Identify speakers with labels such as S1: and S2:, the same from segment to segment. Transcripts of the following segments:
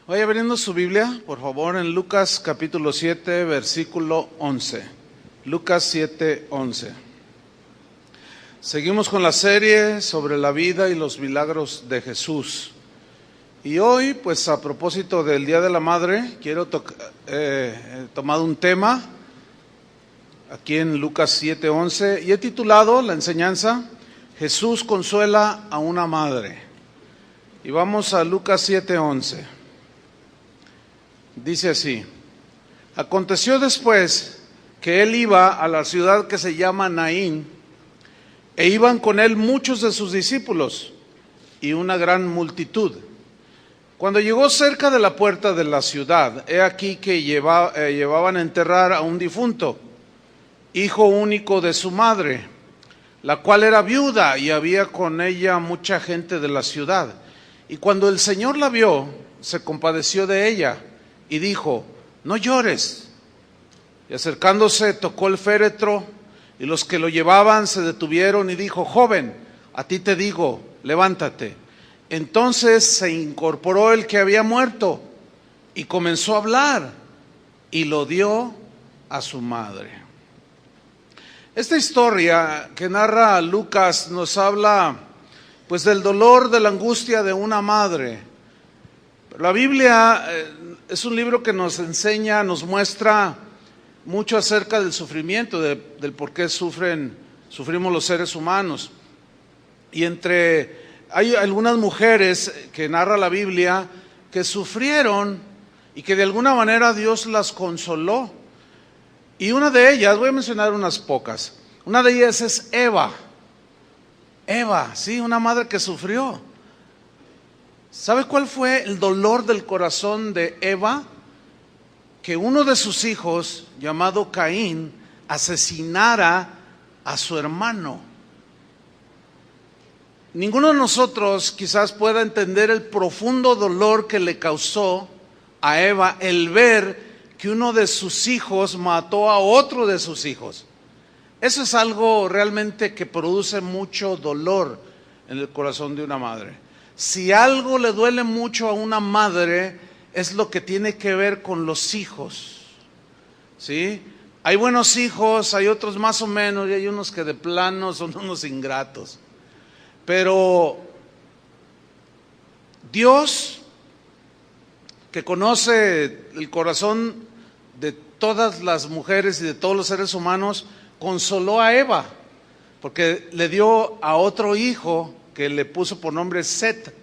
S1: Vaya abriendo su Biblia, por favor, en Lucas capítulo 7, versículo 11. Lucas 7, 11. Seguimos con la serie sobre la vida y los milagros de Jesús. Y hoy, pues a propósito del Día de la Madre, quiero tomar un tema aquí en Lucas 7, 11 y he titulado la enseñanza Jesús consuela a una madre. Y vamos a Lucas 7, 11. Dice así: aconteció después que él iba a la ciudad que se llama Naín, e iban con él muchos de sus discípulos y una gran multitud. Cuando llegó cerca de la puerta de la ciudad, he aquí que llevaban a enterrar a un difunto, hijo único de su madre, la cual era viuda, y había con ella mucha gente de la ciudad. Y cuando el Señor la vio, se compadeció de ella y dijo: no llores. Y acercándose tocó el féretro, y los que lo llevaban se detuvieron y dijo: joven, a ti te digo, levántate. Entonces se incorporó el que había muerto y comenzó a hablar, y lo dio a su madre. Esta historia que narra Lucas nos habla pues del dolor, de la angustia de una madre. La Biblia es un libro que nos enseña, nos muestra mucho acerca del sufrimiento, del por qué sufrimos los seres humanos. Y hay algunas mujeres que narra la Biblia que sufrieron y que de alguna manera Dios las consoló. Y una de ellas, voy a mencionar unas pocas, una de ellas es Eva. Eva, sí, una madre que sufrió. ¿Sabe cuál fue el dolor del corazón de Eva? Que uno de sus hijos, llamado Caín, asesinara a su hermano. Ninguno de nosotros quizás pueda entender el profundo dolor que le causó a Eva el ver que uno de sus hijos mató a otro de sus hijos. Eso es algo realmente que produce mucho dolor en el corazón de una madre. Si algo le duele mucho a una madre, es lo que tiene que ver con los hijos, ¿sí? Hay buenos hijos, hay otros más o menos, y hay unos que de plano son unos ingratos. Pero Dios, que conoce el corazón de todas las mujeres y de todos los seres humanos, consoló a Eva, porque le dio a otro hijo que le puso por nombre Set.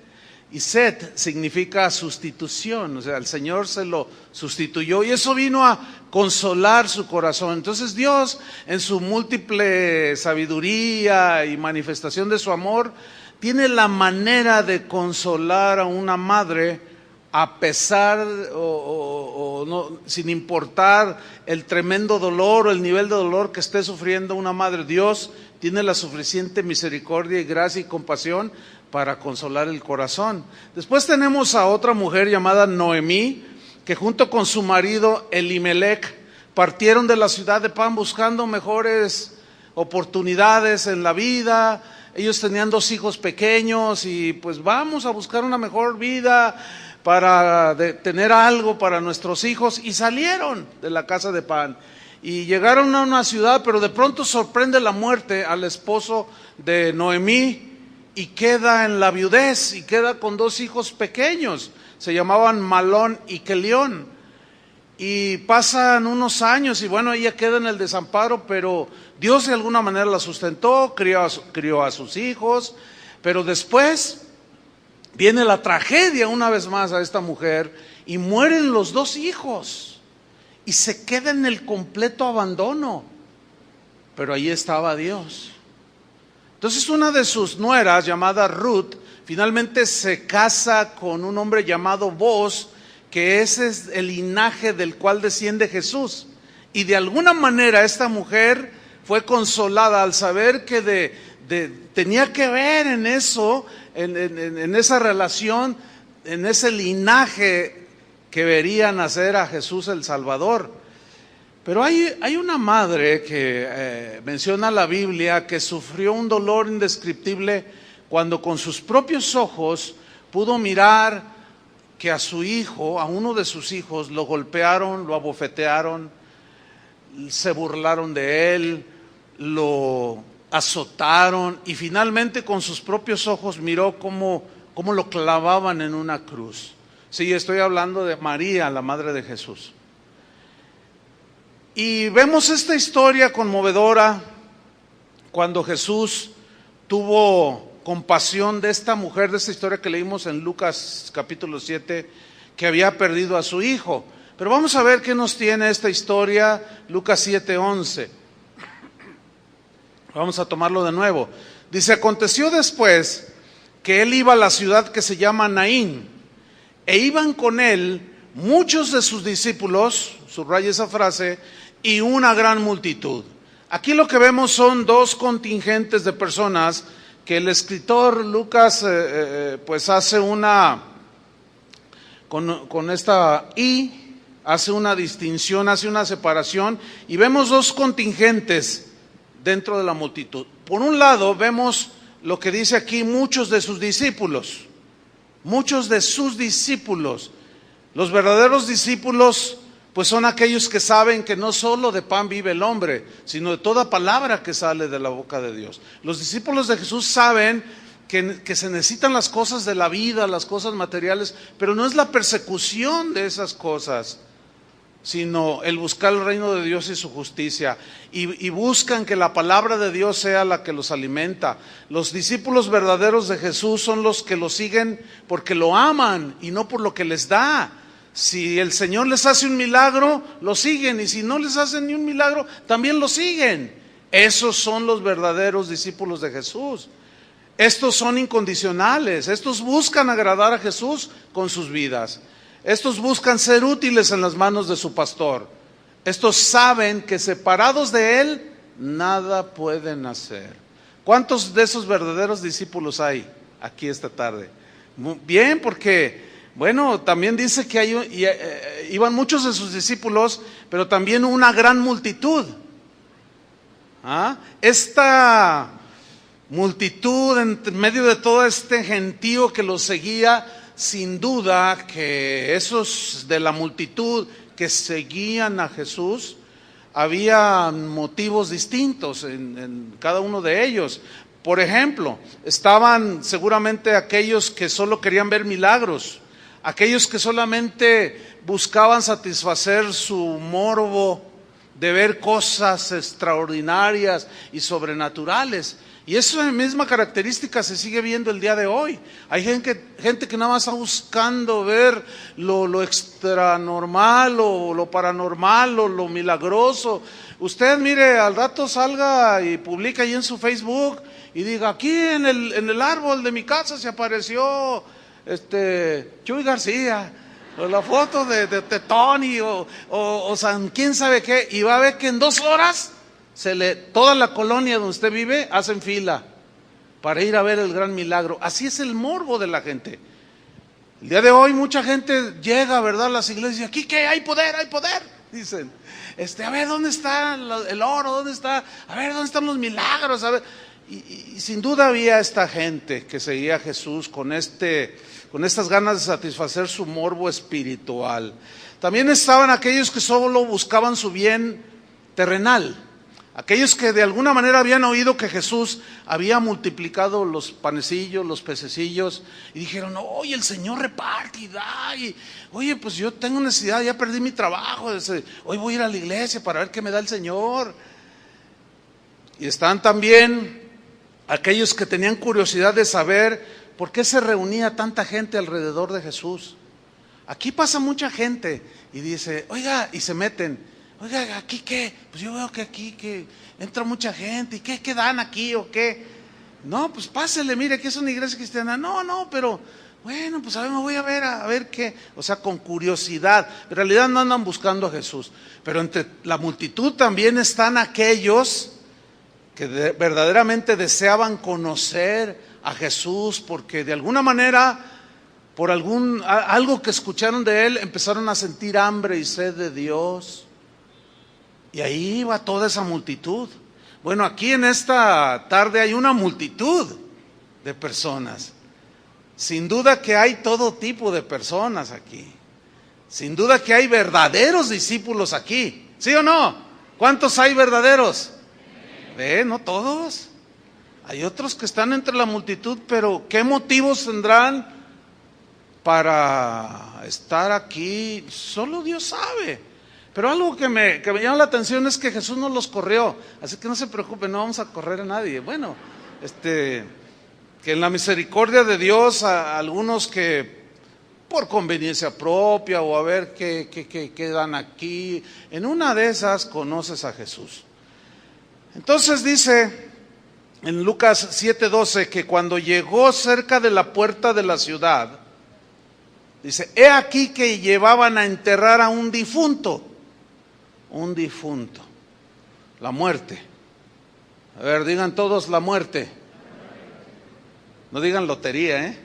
S1: Y Set significa sustitución, o sea, el Señor se lo sustituyó y eso vino a consolar su corazón. Entonces Dios, en su múltiple sabiduría y manifestación de su amor, tiene la manera de consolar a una madre a pesar no, sin importar el tremendo dolor o el nivel de dolor que esté sufriendo una madre. Dios tiene la suficiente misericordia y gracia y compasión para consolar el corazón. Después tenemos a otra mujer llamada Noemí, que junto con su marido Elimelech partieron de la ciudad de Pan buscando mejores oportunidades en la vida. Ellos tenían 2 hijos pequeños y pues vamos a buscar una mejor vida para tener algo para nuestros hijos, y salieron de la casa de Pan y llegaron a una ciudad, pero de pronto sorprende la muerte al esposo de Noemí y queda en la viudez y queda con 2 hijos pequeños, se llamaban Malón y Kelión, y pasan unos años y bueno, ella queda en el desamparo, pero Dios de alguna manera la sustentó, crió a sus hijos, pero después viene la tragedia una vez más a esta mujer y mueren los 2 hijos y se queda en el completo abandono, pero ahí estaba Dios. Entonces una de sus nueras, llamada Ruth, finalmente se casa con un hombre llamado Boaz, que ese es el linaje del cual desciende Jesús. Y de alguna manera esta mujer fue consolada al saber que tenía que ver en eso, en esa relación, en ese linaje que vería nacer a Jesús el Salvador. Pero hay una madre que menciona la Biblia que sufrió un dolor indescriptible cuando con sus propios ojos pudo mirar que a su hijo, a uno de sus hijos, lo golpearon, lo abofetearon, se burlaron de él, lo azotaron y finalmente con sus propios ojos miró cómo lo clavaban en una cruz. Sí, estoy hablando de María, la madre de Jesús. Y vemos esta historia conmovedora cuando Jesús tuvo compasión de esta mujer, de esta historia que leímos en Lucas capítulo 7, que había perdido a su hijo. Pero vamos a ver qué nos tiene esta historia, Lucas 7:11. Vamos a tomarlo de nuevo. Dice: aconteció después que él iba a la ciudad que se llama Naín, e iban con él muchos de sus discípulos, subraya esa frase, y una gran multitud. Aquí lo que vemos son dos contingentes de personas que el escritor Lucas pues hace una, con esta I, hace una distinción, hace una separación, y vemos dos contingentes dentro de la multitud. Por un lado vemos lo que dice aquí, muchos de sus discípulos. Muchos de sus discípulos. Los verdaderos discípulos pues son aquellos que saben que no solo de pan vive el hombre, sino de toda palabra que sale de la boca de Dios. Los discípulos de Jesús saben que se necesitan las cosas de la vida, las cosas materiales, pero no es la persecución de esas cosas, sino el buscar el reino de Dios y su justicia, y buscan que la palabra de Dios sea la que los alimenta. Los discípulos verdaderos de Jesús son los que lo siguen porque lo aman y no por lo que les da. Si el Señor les hace un milagro, lo siguen, y si no les hace ni un milagro, también lo siguen. Esos son los verdaderos discípulos de Jesús. Estos son incondicionales, estos buscan agradar a Jesús con sus vidas. Estos buscan ser útiles en las manos de su pastor. Estos saben que separados de Él, nada pueden hacer. ¿Cuántos de esos verdaderos discípulos hay aquí esta tarde? Bien, porque, bueno, también dice que iban muchos de sus discípulos, pero también una gran multitud. Esta multitud, en medio de todo este gentío que los seguía, sin duda que esos de la multitud que seguían a Jesús, había motivos distintos en cada uno de ellos. Por ejemplo, estaban seguramente aquellos que solo querían ver milagros, aquellos que solamente buscaban satisfacer su morbo de ver cosas extraordinarias y sobrenaturales. Y esa misma característica se sigue viendo el día de hoy. Hay gente que nada más está buscando ver lo extranormal o lo paranormal o lo milagroso. Usted mire, al rato salga y publica ahí en su Facebook y diga: aquí en el árbol de mi casa se apareció Chuy García, o la foto de Tony o San quién sabe qué, y va a ver que en 2 horas toda la colonia donde usted vive hacen fila para ir a ver el gran milagro. Así es el morbo de la gente. El día de hoy mucha gente llega, ¿verdad?, a las iglesias: aquí que hay poder, dicen. A ver, ¿dónde está el oro? ¿Dónde está? A ver, ¿dónde están los milagros? A ver. Y sin duda había esta gente que seguía a Jesús con estas ganas de satisfacer su morbo espiritual. También estaban aquellos que solo buscaban su bien terrenal. Aquellos que de alguna manera habían oído que Jesús había multiplicado los panecillos, los pececillos, y dijeron: oye, el Señor reparte y da, y oye, pues yo tengo necesidad, ya perdí mi trabajo, hoy voy a ir a la iglesia para ver qué me da el Señor. Y están también aquellos que tenían curiosidad de saber por qué se reunía tanta gente alrededor de Jesús. Aquí pasa mucha gente y dice: oiga, y se meten: oiga, ¿aquí qué? Pues yo veo que aquí que entra mucha gente, ¿y qué dan aquí o qué? No, pues pásele, mire, que es una iglesia cristiana. No, pero bueno, pues a ver, me voy a ver qué. O sea, con curiosidad. En realidad no andan buscando a Jesús. Pero entre la multitud también están aquellos que verdaderamente deseaban conocer a Jesús, porque de alguna manera, por algo que escucharon de Él, empezaron a sentir hambre y sed de Dios. Y ahí iba toda esa multitud. Bueno, aquí en esta tarde hay una multitud de personas. Sin duda que hay todo tipo de personas aquí. Sin duda que hay verdaderos discípulos aquí. ¿Sí o no? ¿Cuántos hay verdaderos? No todos. Hay otros que están entre la multitud, pero ¿qué motivos tendrán para estar aquí? Solo Dios sabe. Pero algo que me llama la atención es que Jesús no los corrió. Así que no se preocupen, no vamos a correr a nadie. Bueno, que en la misericordia de Dios a algunos que por conveniencia propia o a ver qué quedan aquí, en una de esas conoces a Jesús. Entonces dice en Lucas 7:12 que cuando llegó cerca de la puerta de la ciudad, dice, he aquí que llevaban a enterrar a un difunto, la muerte. A ver, digan todos la muerte. No digan lotería,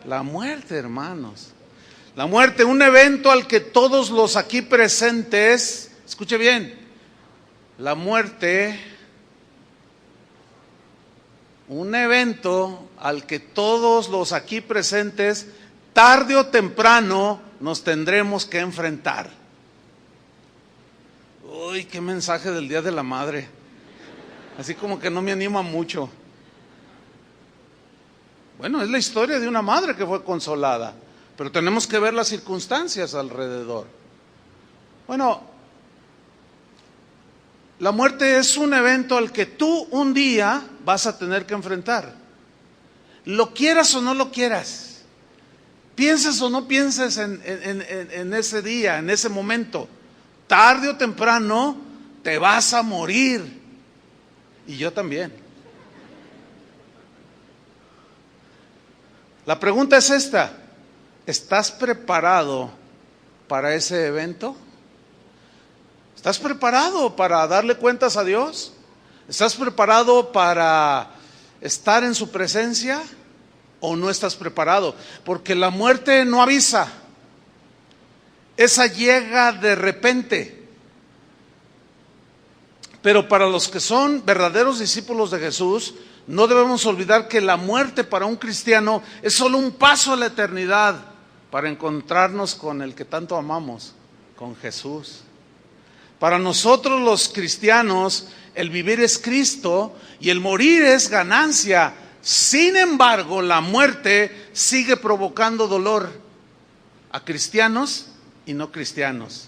S1: La muerte, hermanos. La muerte, un evento al que todos los aquí presentes, escuche bien, la muerte, un evento al que todos los aquí presentes, tarde o temprano, nos tendremos que enfrentar. Uy, qué mensaje del Día de la Madre. Así como que no me anima mucho. Bueno, es la historia de una madre que fue consolada, pero tenemos que ver las circunstancias alrededor. Bueno, la muerte es un evento al que tú un día vas a tener que enfrentar. Lo quieras o no lo quieras, pienses o no pienses en ese día, en ese momento, tarde o temprano te vas a morir. Y yo también. La pregunta es esta: ¿estás preparado para ese evento? ¿Estás preparado para darle cuentas a Dios? ¿Estás preparado para estar en su presencia o no estás preparado? Porque la muerte no avisa. Esa llega de repente. Pero para los que son verdaderos discípulos de Jesús, no debemos olvidar que la muerte para un cristiano es solo un paso a la eternidad para encontrarnos con el que tanto amamos, con Jesús. Para nosotros los cristianos, el vivir es Cristo y el morir es ganancia. Sin embargo, la muerte sigue provocando dolor a cristianos y no cristianos.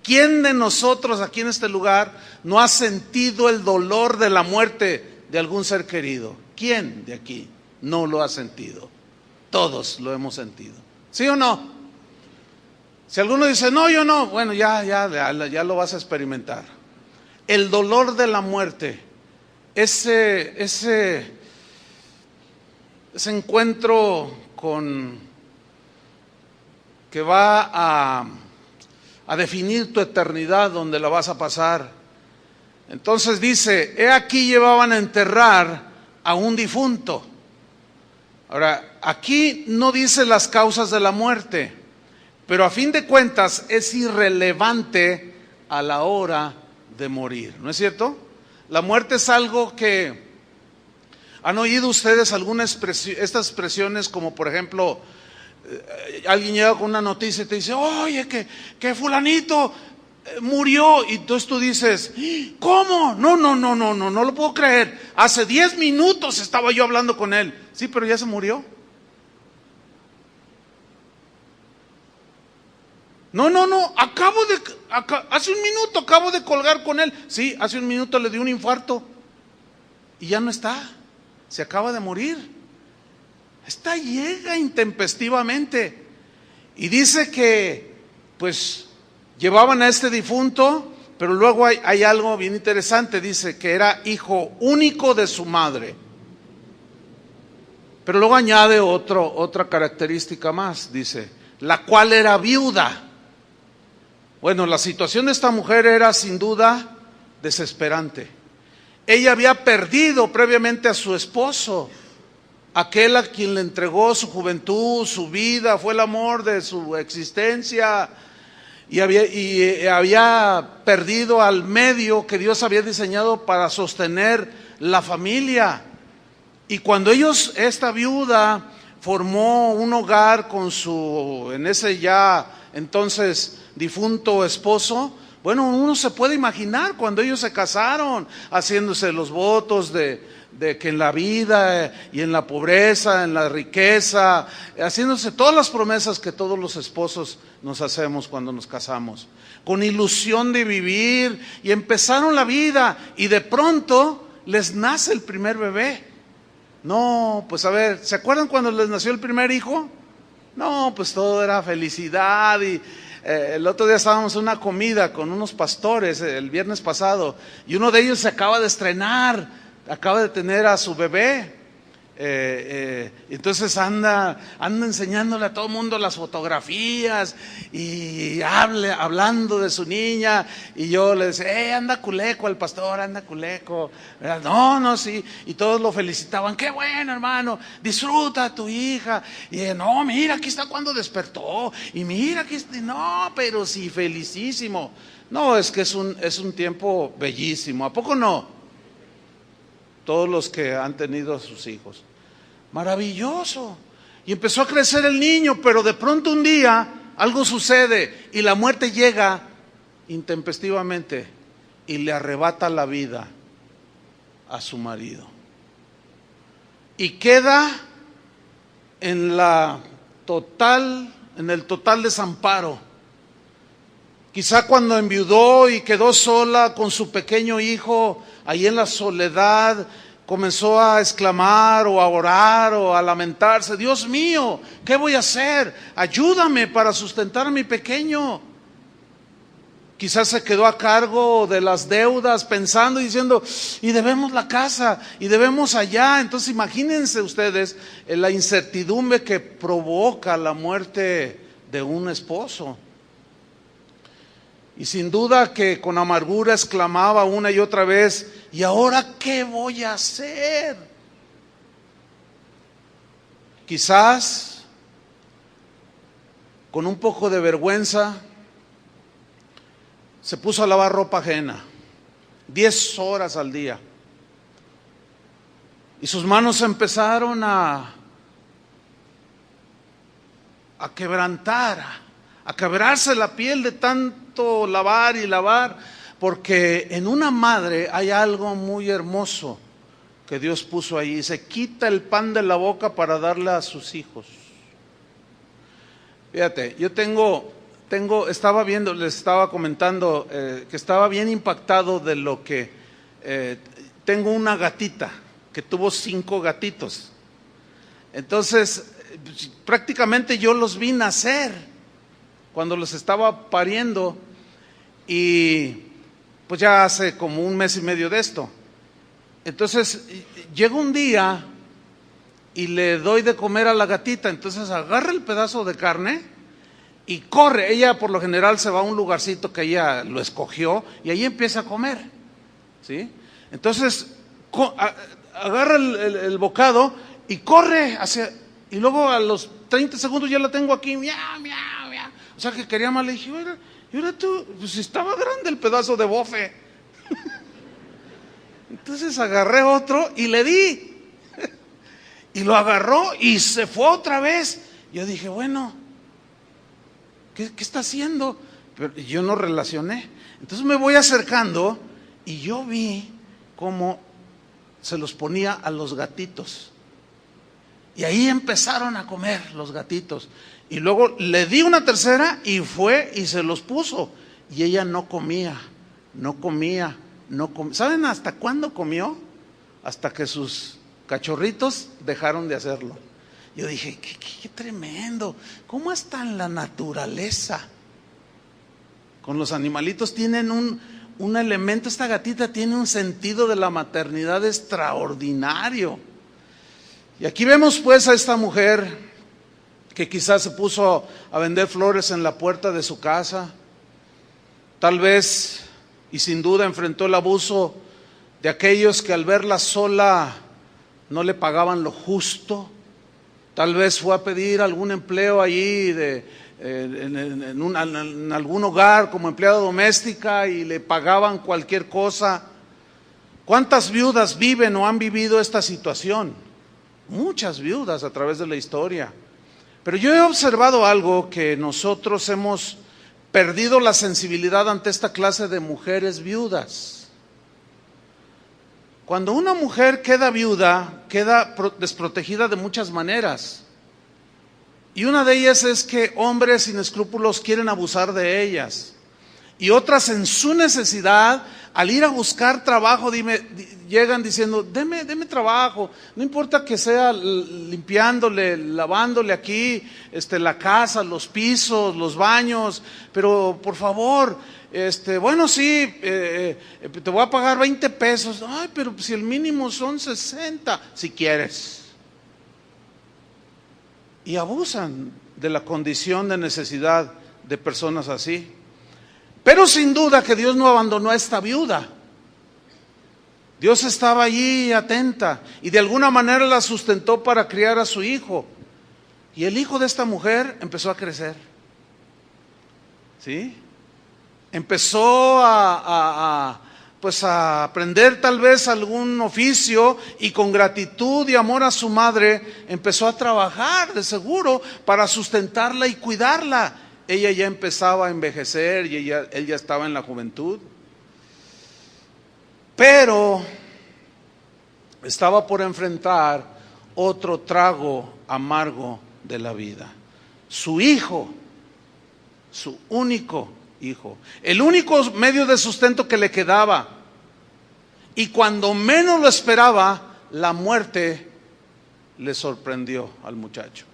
S1: ¿Quién de nosotros aquí en este lugar no ha sentido el dolor de la muerte de algún ser querido? ¿Quién de aquí no lo ha sentido? Todos lo hemos sentido. ¿Sí o no? Si alguno dice, no, yo no, bueno, ya lo vas a experimentar. El dolor de la muerte, ese encuentro que va a definir tu eternidad, donde la vas a pasar. Entonces dice, he aquí llevaban a enterrar a un difunto. Ahora, aquí no dice las causas de la muerte, pero a fin de cuentas es irrelevante a la hora de morir, ¿no es cierto? La muerte es algo que, ¿han oído ustedes estas expresiones como por ejemplo, alguien llega con una noticia y te dice, oye, que fulanito murió, y entonces tú dices, ¿cómo? No lo puedo creer, hace 10 minutos estaba yo hablando con él. Sí, pero ya se murió. No, hace un minuto acabo de colgar con él. Sí, hace un minuto le dio un infarto y ya no está, se acaba de morir. Esta llega intempestivamente. Y dice que pues llevaban a este difunto, pero luego hay algo bien interesante. Dice que era hijo único de su madre. Pero luego añade otra característica más, dice, la cual era viuda. Bueno, la situación de esta mujer era sin duda desesperante. Ella había perdido previamente a su esposo, aquel a quien le entregó su juventud, su vida, fue el amor de su existencia, y había perdido al medio que Dios había diseñado para sostener la familia. Y cuando esta viuda formó un hogar con en ese ya entonces difunto esposo, bueno, uno se puede imaginar cuando ellos se casaron, haciéndose los votos de que en la vida y en la pobreza, en la riqueza, haciéndose todas las promesas que todos los esposos nos hacemos cuando nos casamos, con ilusión de vivir, y empezaron la vida y de pronto les nace el primer bebé. No, pues a ver, ¿se acuerdan cuando les nació el primer hijo? No, pues todo era felicidad. Y el otro día estábamos en una comida con unos pastores el viernes pasado, y uno de ellos se acaba de estrenar, acaba de tener a su bebé. Entonces anda enseñándole a todo el mundo las fotografías y hablando de su niña, y yo le decía, anda culeco al pastor, anda culeco. No, sí, y todos lo felicitaban, qué bueno hermano, disfruta a tu hija. Y no, mira, aquí está cuando despertó, y mira, aquí está, no, pero sí, felicísimo. No, es que es un tiempo bellísimo, ¿a poco no? Todos los que han tenido a sus hijos, maravilloso. Y empezó a crecer el niño, pero de pronto un día algo sucede y la muerte llega intempestivamente y le arrebata la vida a su marido. Y queda en el total desamparo. Quizá cuando enviudó y quedó sola con su pequeño hijo, ahí en la soledad, comenzó a exclamar o a orar o a lamentarse, Dios mío, ¿qué voy a hacer? Ayúdame para sustentar a mi pequeño. Quizás se quedó a cargo de las deudas, pensando y diciendo, y debemos la casa, y debemos allá. Entonces imagínense ustedes la incertidumbre que provoca la muerte de un esposo. Y sin duda que con amargura exclamaba una y otra vez, ¿y ahora qué voy a hacer? Quizás con un poco de vergüenza se puso a lavar ropa ajena, 10 horas al día. Y sus manos empezaron a quebrantar, a quebrarse la piel de tanto lavar y lavar, porque en una madre hay algo muy hermoso que Dios puso ahí. Se quita el pan de la boca para darle a sus hijos. Fíjate, yo estaba viendo, les estaba comentando que estaba bien impactado de lo que tengo una gatita que tuvo 5 gatitos. Entonces, prácticamente yo los vi nacer cuando los estaba pariendo, y pues ya hace como 1 mes y medio de esto. Entonces llega un día y le doy de comer a la gatita, entonces agarra el pedazo de carne y corre. Ella por lo general se va a un lugarcito que ella lo escogió y ahí empieza a comer, ¿sí? Entonces agarra el bocado y corre y luego a los 30 segundos ya la tengo aquí, miau, miau, miau. O sea que quería más, le dije, y ahora tú, pues estaba grande el pedazo de bofe. Entonces agarré otro y le di. Y lo agarró y se fue otra vez. Yo dije, bueno, ¿qué está haciendo? Pero yo no relacioné. Entonces me voy acercando y yo vi cómo se los ponía a los gatitos. Y ahí empezaron a comer los gatitos. Y luego le di una tercera y fue y se los puso. Y ella no comía. ¿Saben hasta cuándo comió? Hasta que sus cachorritos dejaron de hacerlo. Yo dije, qué tremendo. ¿Cómo está en la naturaleza? Con los animalitos tienen un elemento. Esta gatita tiene un sentido de la maternidad extraordinario. Y aquí vemos pues a esta mujer que quizás se puso a vender flores en la puerta de su casa. Tal vez y sin duda enfrentó el abuso de aquellos que al verla sola no le pagaban lo justo. Tal vez fue a pedir algún empleo allí en algún hogar como empleada doméstica y le pagaban cualquier cosa. ¿Cuántas viudas viven o han vivido esta situación? muchas viudas a través de la historia. Pero yo he observado algo, que nosotros hemos perdido la sensibilidad ante esta clase de mujeres viudas. Cuando una mujer queda viuda, queda desprotegida de muchas maneras. Y una de ellas es que hombres sin escrúpulos quieren abusar de ellas. Y otras, en su necesidad, al ir a buscar trabajo, llegan diciendo, deme trabajo, no importa que sea limpiándole, lavándole aquí la casa, los pisos, los baños, pero por favor, bueno, sí, te voy a pagar 20 pesos, ay, pero si el mínimo son 60, si quieres. Y abusan de la condición de necesidad de personas así. Pero sin duda que Dios no abandonó a esta viuda. Dios estaba allí atenta y de alguna manera la sustentó para criar a su hijo. Y el hijo de esta mujer empezó a crecer. ¿Sí? Empezó pues a aprender tal vez algún oficio, y con gratitud y amor a su madre empezó a trabajar de seguro para sustentarla y cuidarla. Ella ya empezaba a envejecer y él ya estaba en la juventud. Pero estaba por enfrentar otro trago amargo de la vida. Su hijo, su único hijo, el único medio de sustento que le quedaba. Y cuando menos lo esperaba, la muerte le sorprendió al muchacho.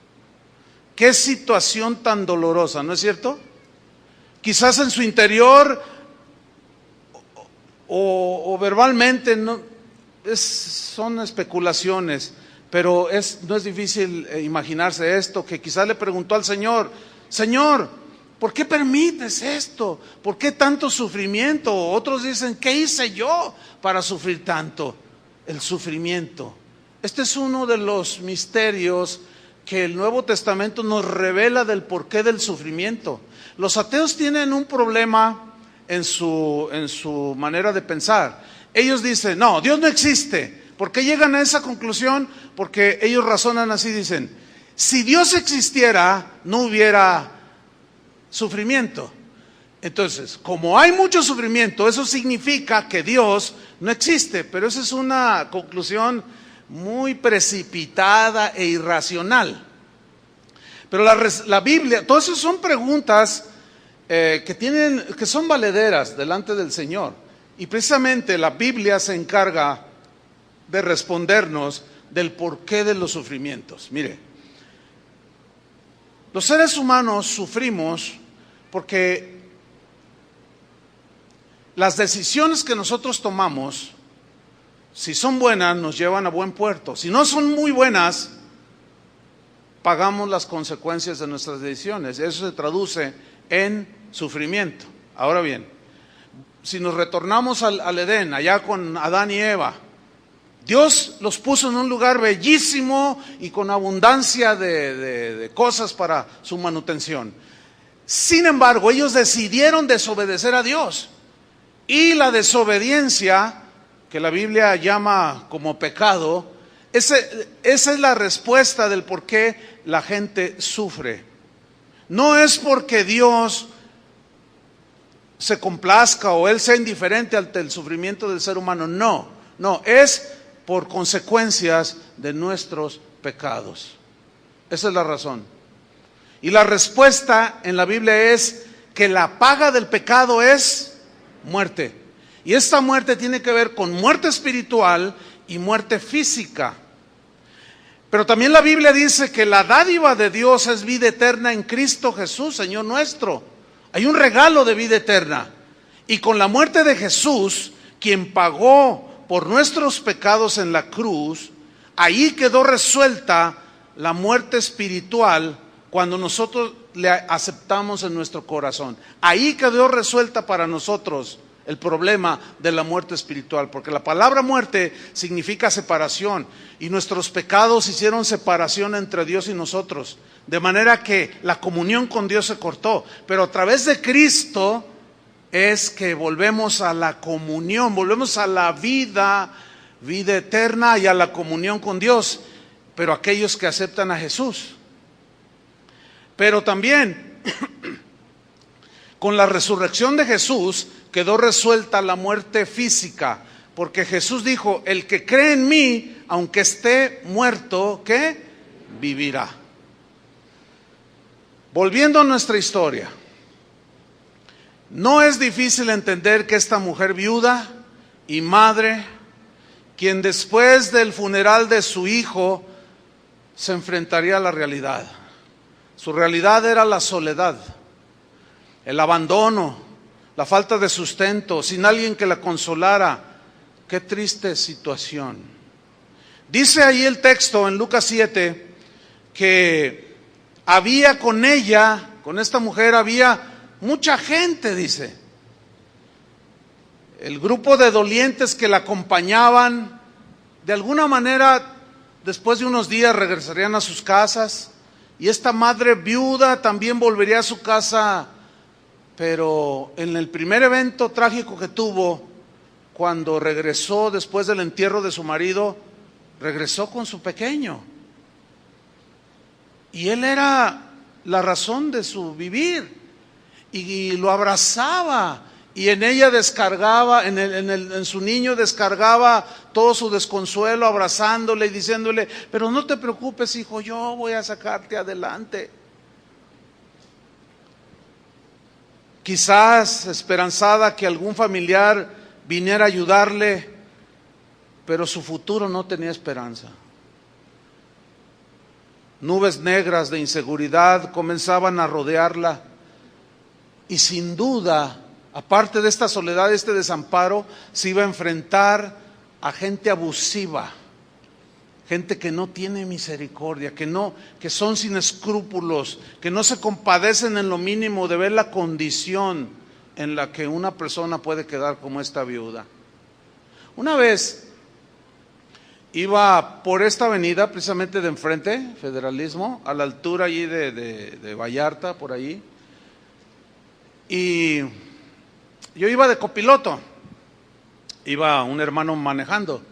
S1: Qué situación tan dolorosa, ¿no es cierto? Quizás en su interior o verbalmente, son especulaciones, pero no es difícil imaginarse esto, que quizás le preguntó al Señor, Señor, ¿por qué permites esto? ¿Por qué tanto sufrimiento? Otros dicen, ¿qué hice yo para sufrir tanto? El sufrimiento. Este es uno de los misterios que el Nuevo Testamento nos revela del porqué del sufrimiento. Los ateos tienen un problema en su manera de pensar. Ellos dicen, no, Dios no existe. ¿Por qué llegan a esa conclusión? Porque ellos razonan así, dicen, si Dios existiera, no hubiera sufrimiento. Entonces, como hay mucho sufrimiento, eso significa que Dios no existe. Pero esa es una conclusión muy precipitada e irracional. Pero la Biblia, todas esas son preguntas que son valederas delante del Señor. Y precisamente la Biblia se encarga de respondernos del porqué de los sufrimientos. Mire, los seres humanos sufrimos porque las decisiones que nosotros tomamos, si son buenas, nos llevan a buen puerto. Si no son muy buenas, pagamos las consecuencias de nuestras decisiones. Eso se traduce en sufrimiento. Ahora bien, si nos retornamos al Edén, allá con Adán y Eva, Dios los puso en un lugar bellísimo y con abundancia de cosas para su manutención. Sin embargo, ellos decidieron desobedecer a Dios. Y la desobediencia, que la Biblia llama como pecado, esa es la respuesta del por qué la gente sufre. No es porque Dios se complazca o Él sea indiferente ante el sufrimiento del ser humano, no, es por consecuencias de nuestros pecados. Esa es la razón. Y la respuesta en la Biblia es que la paga del pecado es muerte. Y esta muerte tiene que ver con muerte espiritual y muerte física. Pero también la Biblia dice que la dádiva de Dios es vida eterna en Cristo Jesús, Señor nuestro. Hay un regalo de vida eterna. Y con la muerte de Jesús, quien pagó por nuestros pecados en la cruz, ahí quedó resuelta la muerte espiritual cuando nosotros le aceptamos en nuestro corazón. Ahí quedó resuelta para nosotros el problema de la muerte espiritual, porque la palabra muerte significa separación, y nuestros pecados hicieron separación entre Dios y nosotros, de manera que la comunión con Dios se cortó. Pero a través de Cristo es que volvemos a la comunión, volvemos a la vida eterna y a la comunión con Dios. pero aquellos que aceptan a Jesús. Pero también, con la resurrección de Jesús, quedó resuelta la muerte física, porque Jesús dijo, el que cree en mí, aunque esté muerto, ¿qué? Vivirá. Volviendo a nuestra historia, no es difícil entender que esta mujer viuda y madre, quien después del funeral de su hijo se enfrentaría a la realidad. Su realidad era la soledad, el abandono, la falta de sustento, sin alguien que la consolara. Qué triste situación. Dice ahí el texto en Lucas 7 que había con ella, con esta mujer, había mucha gente, dice. El grupo de dolientes que la acompañaban, de alguna manera, después de unos días regresarían a sus casas. Y esta madre viuda también volvería a su casa, pero en el primer evento trágico que tuvo, cuando regresó después del entierro de su marido, regresó con su pequeño. Y él era la razón de su vivir. Y lo abrazaba. Y en ella descargaba, en su niño descargaba todo su desconsuelo, abrazándole y diciéndole, pero no te preocupes, hijo, yo voy a sacarte adelante. Quizás esperanzada que algún familiar viniera a ayudarle, pero su futuro no tenía esperanza. Nubes negras de inseguridad comenzaban a rodearla y sin duda, aparte de esta soledad, este desamparo, se iba a enfrentar a gente abusiva, gente que no tiene misericordia, que son sin escrúpulos, que no se compadecen en lo mínimo de ver la condición en la que una persona puede quedar como esta viuda. Una vez iba por esta avenida, precisamente de enfrente, Federalismo, a la altura allí de Vallarta, por ahí, y yo iba de copiloto, iba un hermano manejando.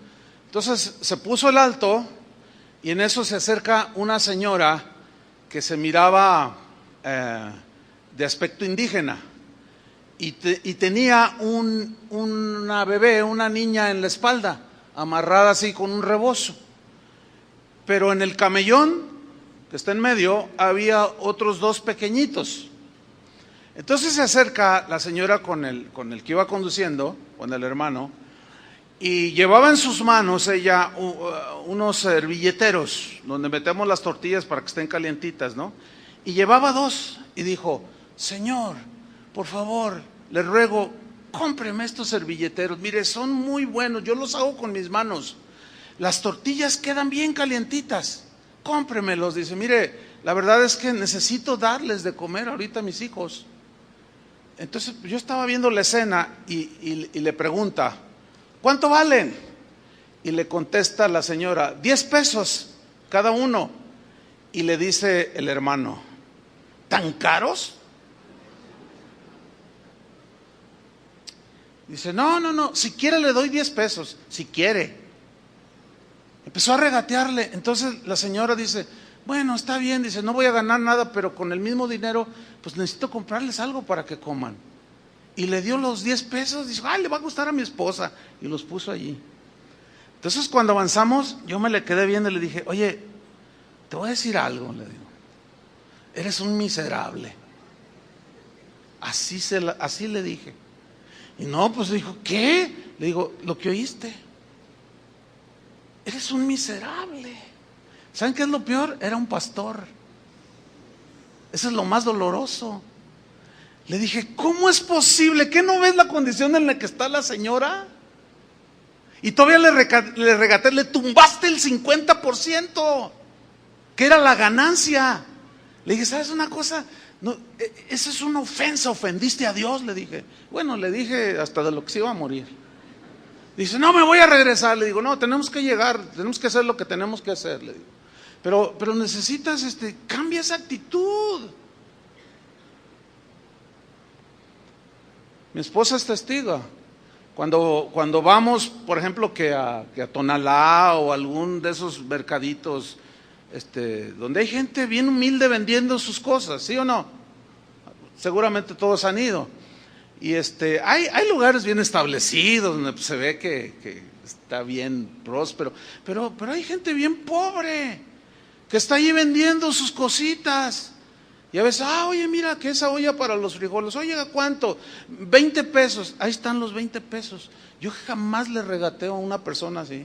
S1: Entonces se puso el alto y en eso se acerca una señora que se miraba de aspecto indígena y tenía una bebé, una niña en la espalda, amarrada así con un rebozo. Pero en el camellón que está en medio había otros dos pequeñitos. Entonces se acerca la señora con el que iba conduciendo, con el hermano, y llevaba en sus manos ella unos servilleteros donde metemos las tortillas para que estén calientitas, ¿no? Y llevaba dos y dijo, Señor, por favor, le ruego, cómpreme estos servilleteros, mire, son muy buenos, yo los hago con mis manos, las tortillas quedan bien calientitas, cómpremelos. Dice, mire, la verdad es que necesito darles de comer ahorita a mis hijos. Entonces yo estaba viendo la escena y le pregunta, ¿cuánto valen? Y le contesta la señora, 10 pesos cada uno. Y le dice el hermano, ¿tan caros? Dice, no, si quiere le doy 10 pesos, si quiere. Empezó a regatearle. Entonces la señora dice, bueno, está bien, dice, no voy a ganar nada, pero con el mismo dinero, pues necesito comprarles algo para que coman. Y le dio los 10 pesos, dice, le va a gustar a mi esposa, y los puso allí. Entonces cuando avanzamos, yo me le quedé viendo y le dije, oye, te voy a decir algo, le digo, eres un miserable. Así le dije. Y no, pues dijo, ¿qué? Le digo, lo que oíste. Eres un miserable. ¿Saben qué es lo peor? Era un pastor. Eso es lo más doloroso. Le dije, ¿cómo es posible? ¿Qué no ves la condición en la que está la señora? Y todavía le regaté, le tumbaste el 50%, que era la ganancia. Le dije, ¿sabes una cosa? No, eso es una ofensa, ofendiste a Dios, le dije. Bueno, le dije hasta de lo que se iba a morir. Dice, no me voy a regresar. Le digo, no, tenemos que llegar, tenemos que hacer lo que tenemos que hacer, le digo. Pero necesitas, cambia esa actitud. Mi esposa es testigo. Cuando vamos, por ejemplo, que a Tonalá o algún de esos mercaditos donde hay gente bien humilde vendiendo sus cosas, ¿sí o no? Seguramente todos han ido. Y hay lugares bien establecidos donde se ve que está bien próspero, pero hay gente bien pobre que está ahí vendiendo sus cositas. Y a veces, oye, mira que esa olla para los frijoles, oye, ¿cuánto? 20 pesos, ahí están los 20 pesos. Yo jamás le regateo a una persona así.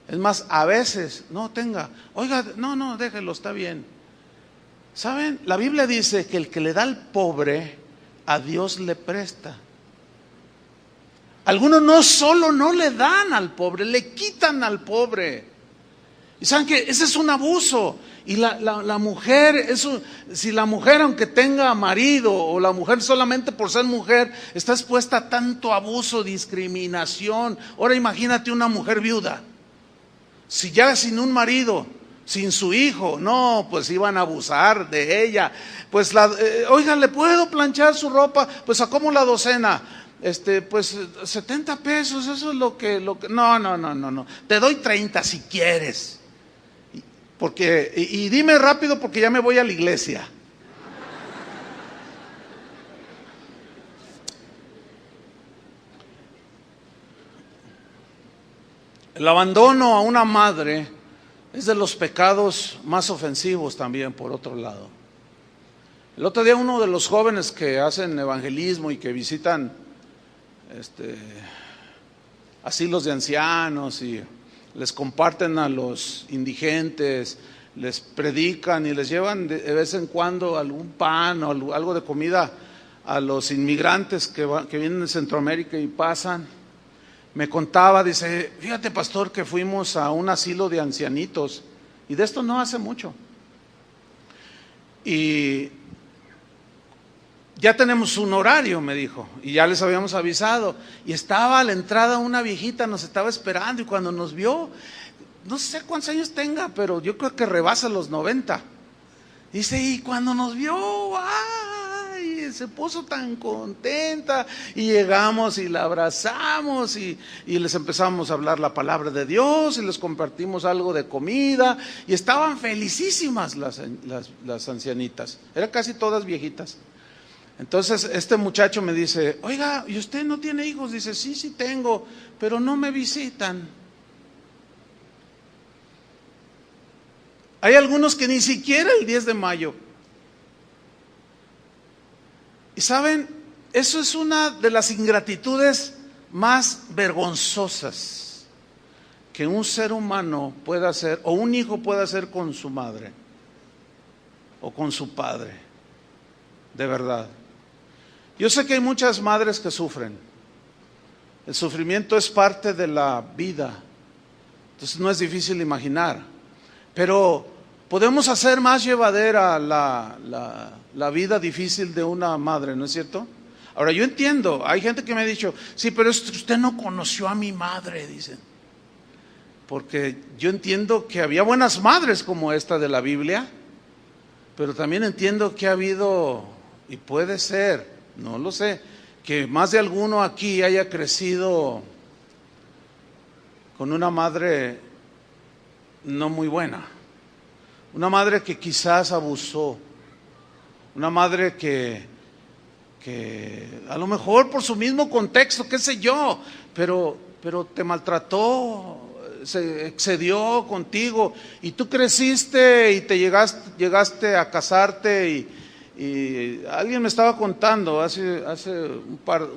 S1: Es más, a veces, no, tenga, oiga, no, déjelo, está bien. ¿Saben? La Biblia dice que el que le da al pobre, a Dios le presta. Algunos no solo no le dan al pobre, le quitan al pobre. Y saben que ese es un abuso. Y la mujer, si la mujer aunque tenga marido, o la mujer solamente por ser mujer, está expuesta a tanto abuso, discriminación. Ahora imagínate una mujer viuda. Si ya sin un marido, sin su hijo, no, pues iban a abusar de ella. Pues oiga, ¿le puedo planchar su ropa? Pues ¿a cómo la docena? Pues 70 pesos, eso es lo que no, te doy 30 si quieres. Porque, y dime rápido porque ya me voy a la iglesia. El abandono a una madre es de los pecados más ofensivos también, por otro lado. El otro día uno de los jóvenes que hacen evangelismo y que visitan asilos de ancianos y les comparten a los indigentes, les predican y les llevan de vez en cuando algún pan o algo de comida a los inmigrantes que vienen de Centroamérica y pasan. Me contaba, dice, fíjate pastor que fuimos a un asilo de ancianitos y de esto no hace mucho. Y ya tenemos un horario, me dijo, y ya les habíamos avisado. Y estaba a la entrada una viejita, nos estaba esperando y cuando nos vio, no sé cuántos años tenga, pero yo creo que rebasa los 90. Dice, y cuando nos vio, ¡ay! Se puso tan contenta y llegamos y la abrazamos y les empezamos a hablar la palabra de Dios y les compartimos algo de comida y estaban felicísimas las ancianitas, eran casi todas viejitas. Entonces este muchacho me dice, oiga, ¿y usted no tiene hijos? Dice, sí tengo, pero no me visitan. Hay algunos que ni siquiera el 10 de mayo. Y saben, eso es una de las ingratitudes más vergonzosas que un ser humano pueda hacer, o un hijo pueda hacer con su madre, o con su padre, de verdad. Yo sé que hay muchas madres que sufren. El sufrimiento es parte de la vida. Entonces no es difícil imaginar. Pero podemos hacer más llevadera la vida difícil de una madre, ¿no es cierto? Ahora yo entiendo, hay gente que me ha dicho, sí, pero usted no conoció a mi madre, dicen. Porque yo entiendo que había buenas madres como esta de la Biblia, pero también entiendo que ha habido, y puede ser, no lo sé, que más de alguno aquí haya crecido con una madre no muy buena, una madre que quizás abusó, una madre que a lo mejor por su mismo contexto, qué sé yo, pero te maltrató, se excedió contigo y tú creciste y te llegaste a casarte y alguien me estaba contando hace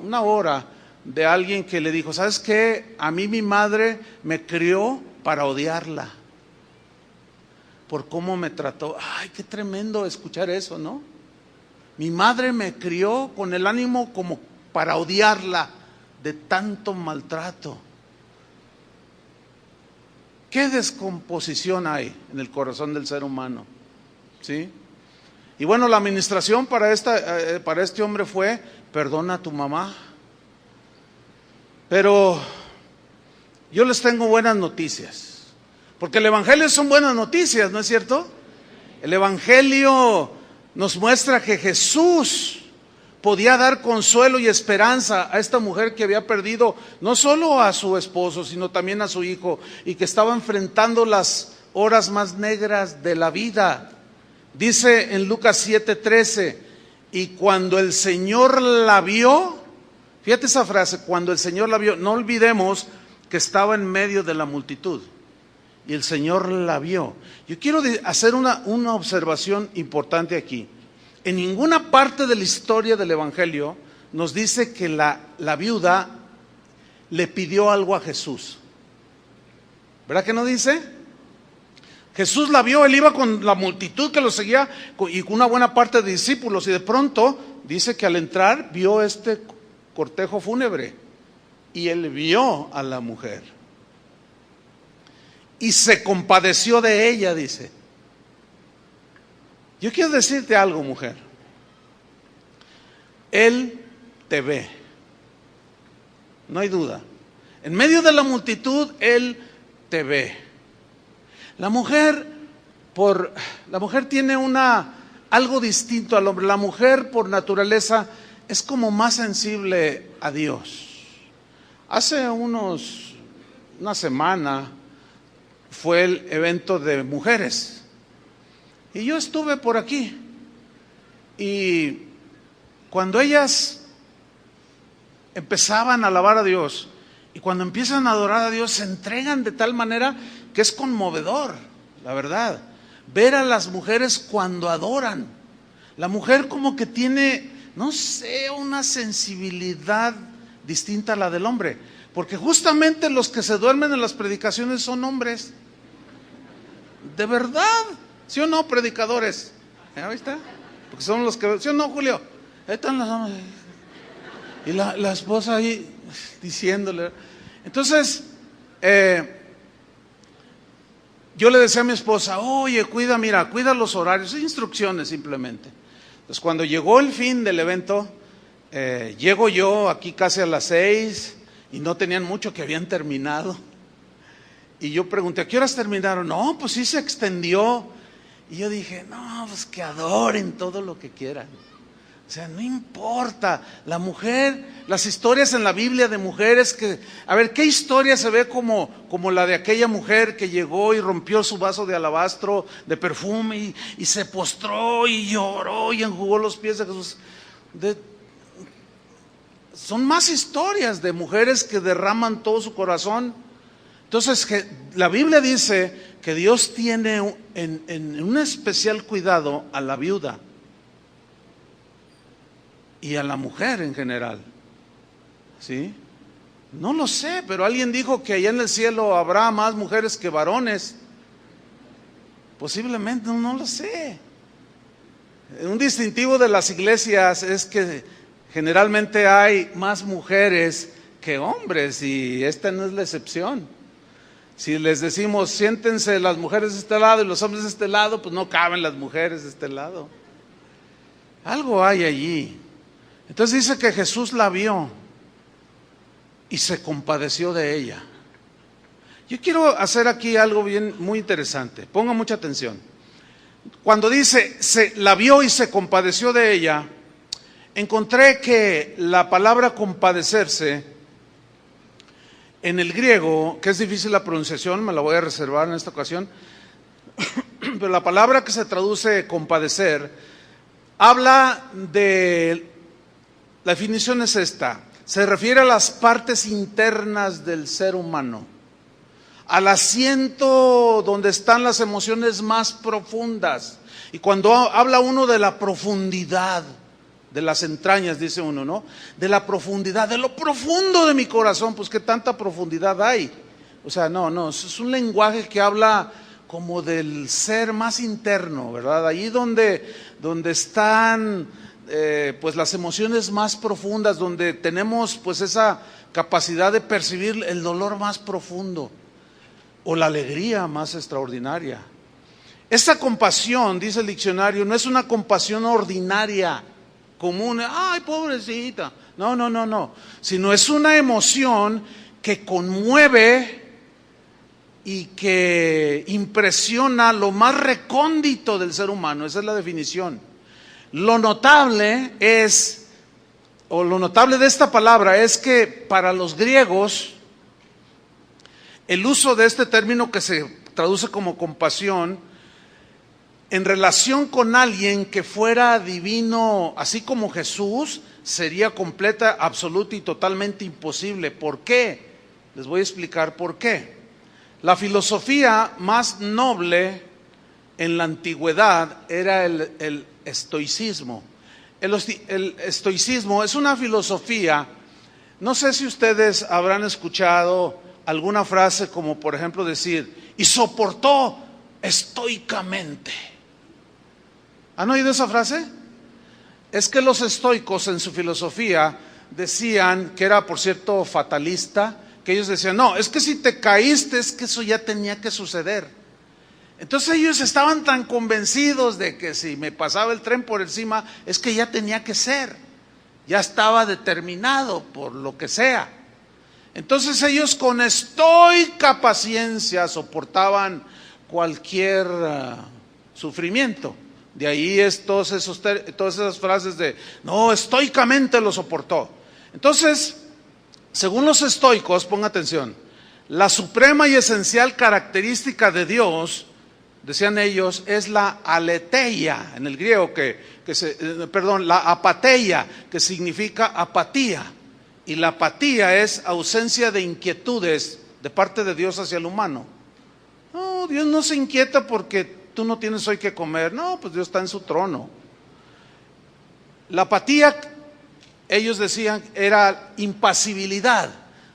S1: una hora de alguien que le dijo, ¿sabes qué? A mí mi madre me crió para odiarla por cómo me trató. Ay, qué tremendo escuchar eso, ¿no? Mi madre me crió con el ánimo como para odiarla de tanto maltrato. ¿Qué descomposición hay en el corazón del ser humano? ¿Sí? Y bueno, la administración para este hombre fue, perdona a tu mamá. Pero yo les tengo buenas noticias, porque el Evangelio son buenas noticias, ¿no es cierto? El Evangelio nos muestra que Jesús podía dar consuelo y esperanza a esta mujer que había perdido no solo a su esposo, sino también a su hijo, y que estaba enfrentando las horas más negras de la vida. Dice en Lucas 7:13, y cuando el Señor la vio, fíjate esa frase, cuando el Señor la vio, no olvidemos que estaba en medio de la multitud y el Señor la vio. Yo quiero hacer una observación importante aquí. En ninguna parte de la historia del Evangelio nos dice que la viuda le pidió algo a Jesús. ¿Verdad que no dice? Jesús la vio, él iba con la multitud que lo seguía y con una buena parte de discípulos, y de pronto dice que al entrar vio este cortejo fúnebre y él vio a la mujer y se compadeció de ella, dice. Yo quiero decirte algo, mujer. Él te ve, no hay duda. En medio de la multitud, Él te ve. La mujer tiene algo distinto al hombre. La mujer por naturaleza es como más sensible a Dios. Hace una semana fue el evento de mujeres y yo estuve por aquí, y cuando ellas empezaban a alabar a Dios y cuando empiezan a adorar a Dios, se entregan de tal manera que es conmovedor, la verdad, ver a las mujeres cuando adoran. La mujer como que tiene, no sé, una sensibilidad distinta a la del hombre, porque justamente los que se duermen en las predicaciones son hombres. De verdad, ¿sí o no, predicadores? ¿Ahí está? Porque son los que, ¿sí o no, Julio? Ahí están los hombres. Y la esposa ahí diciéndole. Entonces, yo le decía a mi esposa, oye, cuida los horarios, instrucciones simplemente. Entonces, cuando llegó el fin del evento, llego yo aquí casi a las 6 y no tenían mucho que habían terminado. Y yo pregunté, ¿a qué horas terminaron? No, pues sí se extendió. Y yo dije, no, pues que adoren todo lo que quieran. O sea, no importa. La mujer, las historias en la Biblia de mujeres que, a ver, ¿qué historia se ve como la de aquella mujer que llegó y rompió su vaso de alabastro de perfume y se postró y lloró y enjugó los pies de Jesús? Son más historias de mujeres que derraman todo su corazón. Entonces, la Biblia dice que Dios tiene en un especial cuidado a la viuda y a la mujer en general. ¿Sí? No lo sé, pero alguien dijo que allá en el cielo habrá más mujeres que varones. Posiblemente, no lo sé. Un distintivo de las iglesias es que generalmente hay más mujeres que hombres, y esta no es la excepción. Si les decimos, siéntense las mujeres de este lado y los hombres de este lado, pues no caben las mujeres de este lado. Algo hay allí. Entonces dice que Jesús la vio y se compadeció de ella. Yo quiero hacer aquí algo muy interesante. Ponga mucha atención. Cuando dice, la vio y se compadeció de ella, encontré que la palabra compadecerse en el griego, que es difícil la pronunciación, me la voy a reservar en esta ocasión, pero la palabra que se traduce compadecer, habla de, la definición es esta, se refiere a las partes internas del ser humano, al asiento donde están las emociones más profundas. Y cuando habla uno de la profundidad de las entrañas, dice uno, ¿no? De la profundidad, de lo profundo de mi corazón, pues qué tanta profundidad hay. O sea, no, es un lenguaje que habla como del ser más interno, ¿verdad? Allí donde están pues las emociones más profundas, donde tenemos pues esa capacidad de percibir el dolor más profundo o la alegría más extraordinaria. Esta compasión, dice el diccionario, no es una compasión ordinaria, común, ay, pobrecita, no, sino es una emoción que conmueve y que impresiona lo más recóndito del ser humano. Esa es la definición. Lo notable de esta palabra es que para los griegos el uso de este término que se traduce como compasión, en relación con alguien que fuera divino, así como Jesús, sería completa, absoluta y totalmente imposible. ¿Por qué? Les voy a explicar por qué. La filosofía más noble en la antigüedad era el estoicismo. El estoicismo es una filosofía, no sé si ustedes habrán escuchado alguna frase como por ejemplo decir, y soportó estoicamente. ¿Han oído esa frase? Es que los estoicos en su filosofía decían, que era por cierto fatalista, que ellos decían, no, es que si te caíste es que eso ya tenía que suceder. Entonces ellos estaban tan convencidos de que si me pasaba el tren por encima es que ya tenía que ser, ya estaba determinado por lo que sea. Entonces ellos con estoica paciencia soportaban cualquier sufrimiento. De ahí es todas esas frases de, no, estoicamente lo soportó. Entonces, según los estoicos, ponga atención, la suprema y esencial característica de Dios, decían ellos, es la aletheia, en el griego, la apatheia, que significa apatía. Y la apatía es ausencia de inquietudes de parte de Dios hacia el humano. No, Dios no se inquieta porque tú no tienes hoy que comer. No, pues Dios está en su trono. La apatía, ellos decían, era impasibilidad.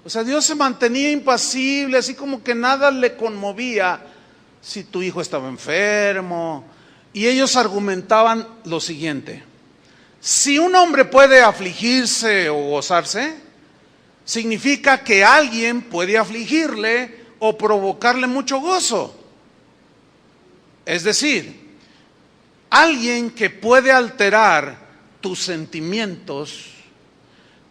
S1: O sea, Dios se mantenía impasible, así como que nada le conmovía si tu hijo estaba enfermo. Y ellos argumentaban lo siguiente: si un hombre puede afligirse o gozarse, significa que alguien puede afligirle o provocarle mucho gozo. Es decir, alguien que puede alterar tus sentimientos,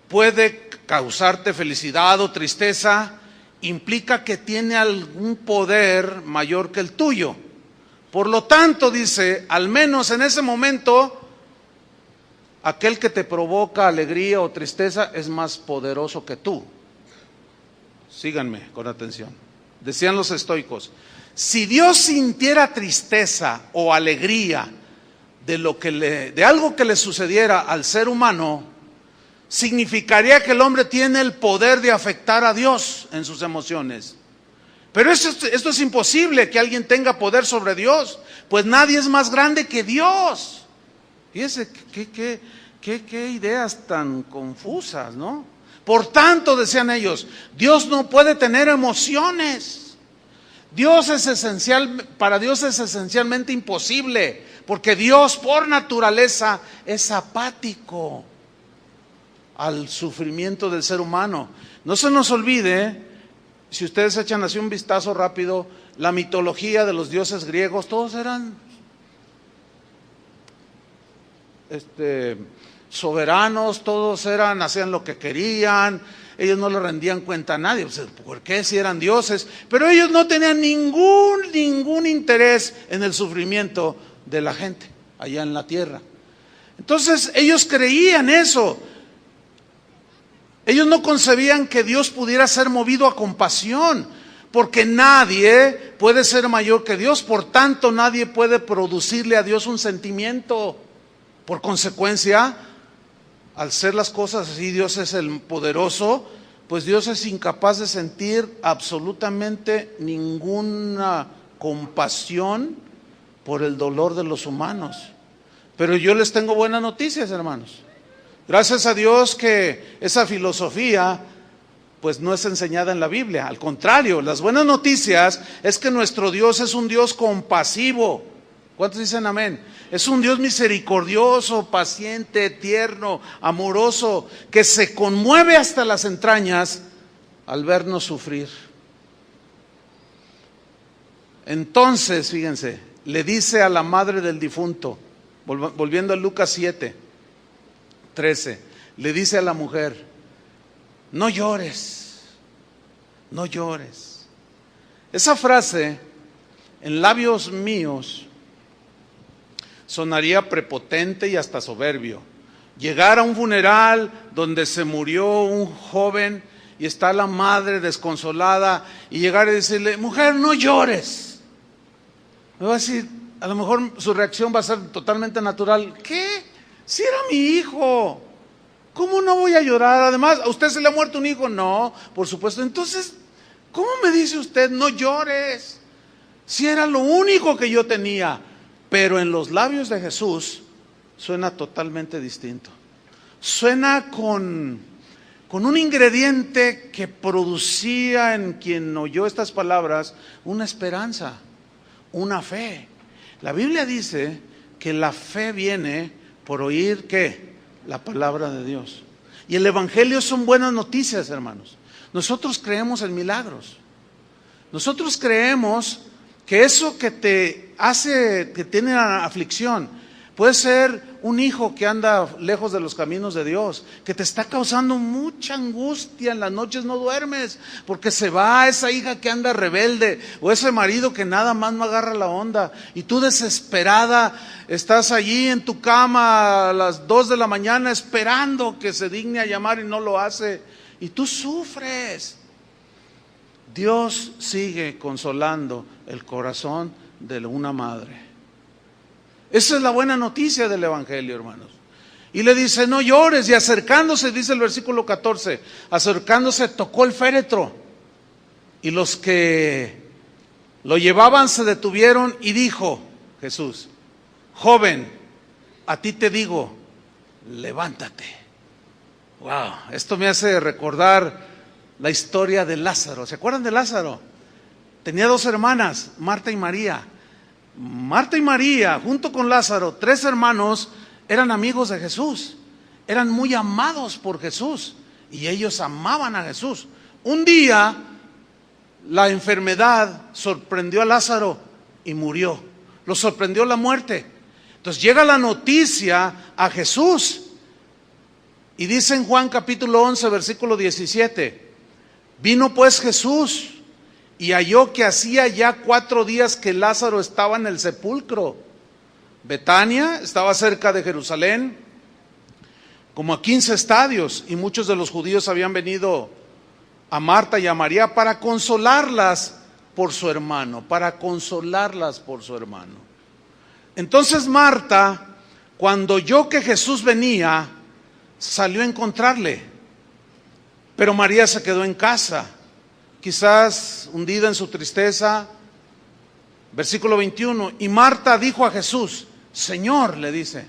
S1: puede causarte felicidad o tristeza, implica que tiene algún poder mayor que el tuyo. Por lo tanto, dice, al menos en ese momento, aquel que te provoca alegría o tristeza es más poderoso que tú. Síganme con atención. Decían los estoicos, si Dios sintiera tristeza o alegría de algo que le sucediera al ser humano, significaría que el hombre tiene el poder de afectar a Dios en sus emociones. Pero esto es imposible, que alguien tenga poder sobre Dios, pues nadie es más grande que Dios. Fíjense qué ideas tan confusas, ¿no? Por tanto, decían ellos, Dios no puede tener emociones. Para Dios es esencialmente imposible, porque Dios por naturaleza es apático al sufrimiento del ser humano. No se nos olvide, si ustedes echan así un vistazo rápido, la mitología de los dioses griegos, todos eran soberanos, todos hacían lo que querían, ellos no le rendían cuenta a nadie. ¿Por qué? Si eran dioses, pero ellos no tenían ningún interés en el sufrimiento de la gente allá en la tierra. Entonces ellos creían eso. Ellos no concebían que Dios pudiera ser movido a compasión, porque nadie puede ser mayor que Dios, por tanto nadie puede producirle a Dios un sentimiento. Por consecuencia, al ser las cosas así, Dios es el poderoso, pues Dios es incapaz de sentir absolutamente ninguna compasión por el dolor de los humanos. Pero yo les tengo buenas noticias, hermanos. Gracias a Dios que esa filosofía pues no es enseñada en la Biblia. Al contrario, las buenas noticias es que nuestro Dios es un Dios compasivo. ¿Cuántos dicen amén? Es un Dios misericordioso, paciente, tierno, amoroso, que se conmueve hasta las entrañas al vernos sufrir. Entonces, fíjense, le dice a la madre del difunto, volviendo a Lucas 7:13, le dice a la mujer, no llores, no llores. Esa frase, en labios míos, sonaría prepotente y hasta soberbio. Llegar a un funeral donde se murió un joven y está la madre desconsolada y llegar y decirle, mujer, no llores. Me va a decir, a lo mejor su reacción va a ser totalmente natural. ¿Qué? Si era mi hijo, ¿cómo no voy a llorar? Además, ¿a usted se le ha muerto un hijo? No, por supuesto. Entonces, ¿cómo me dice usted, no llores? Si era lo único que yo tenía. Pero en los labios de Jesús suena totalmente distinto. Suena con un ingrediente que producía en quien oyó estas palabras una esperanza, una fe. La Biblia dice que la fe viene por oír, ¿qué? La palabra de Dios. Y el Evangelio son buenas noticias, hermanos. Nosotros creemos en milagros. Nosotros creemos que eso que te hace, que tiene aflicción, puede ser un hijo que anda lejos de los caminos de Dios, que te está causando mucha angustia, en las noches no duermes, porque se va esa hija que anda rebelde, o ese marido que nada más no agarra la onda, y tú desesperada estás allí en tu cama a las 2 de la mañana esperando que se digne a llamar y no lo hace, y tú sufres. Dios sigue consolando el corazón de una madre. Esa es la buena noticia del Evangelio, hermanos. Y le dice, no llores. Y acercándose, dice el versículo 14, acercándose tocó el féretro. Y los que lo llevaban se detuvieron y dijo Jesús, joven, a ti te digo, levántate. Wow, esto me hace recordar la historia de Lázaro. ¿Se acuerdan de Lázaro? Tenía 2 hermanas, Marta y María. Marta y María, junto con Lázaro, 3 hermanos, eran amigos de Jesús. Eran muy amados por Jesús. Y ellos amaban a Jesús. Un día, la enfermedad sorprendió a Lázaro y murió. Lo sorprendió la muerte. Entonces llega la noticia a Jesús. Y dice en Juan capítulo 11, versículo 17. Vino pues Jesús y halló que hacía ya 4 días que Lázaro estaba en el sepulcro. Betania estaba cerca de Jerusalén, como a 15 estadios, y muchos de los judíos habían venido a Marta y a María para consolarlas por su hermano, Entonces Marta, cuando oyó que Jesús venía, salió a encontrarle. Pero María se quedó en casa, quizás hundida en su tristeza. Versículo 21, y Marta dijo a Jesús, Señor, le dice,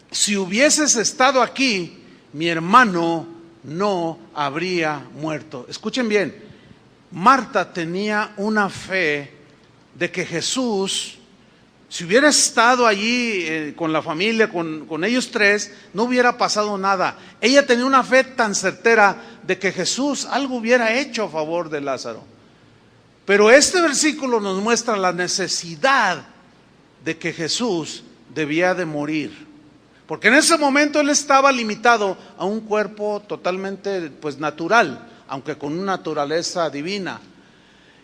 S1: si hubieses estado aquí, mi hermano no habría muerto. Escuchen bien, Marta tenía una fe de que Jesús, si hubiera estado allí con la familia, con ellos 3, no hubiera pasado nada. Ella tenía una fe tan certera de que Jesús algo hubiera hecho a favor de Lázaro. Pero este versículo nos muestra la necesidad de que Jesús debía de morir. Porque en ese momento él estaba limitado a un cuerpo totalmente natural, aunque con una naturaleza divina.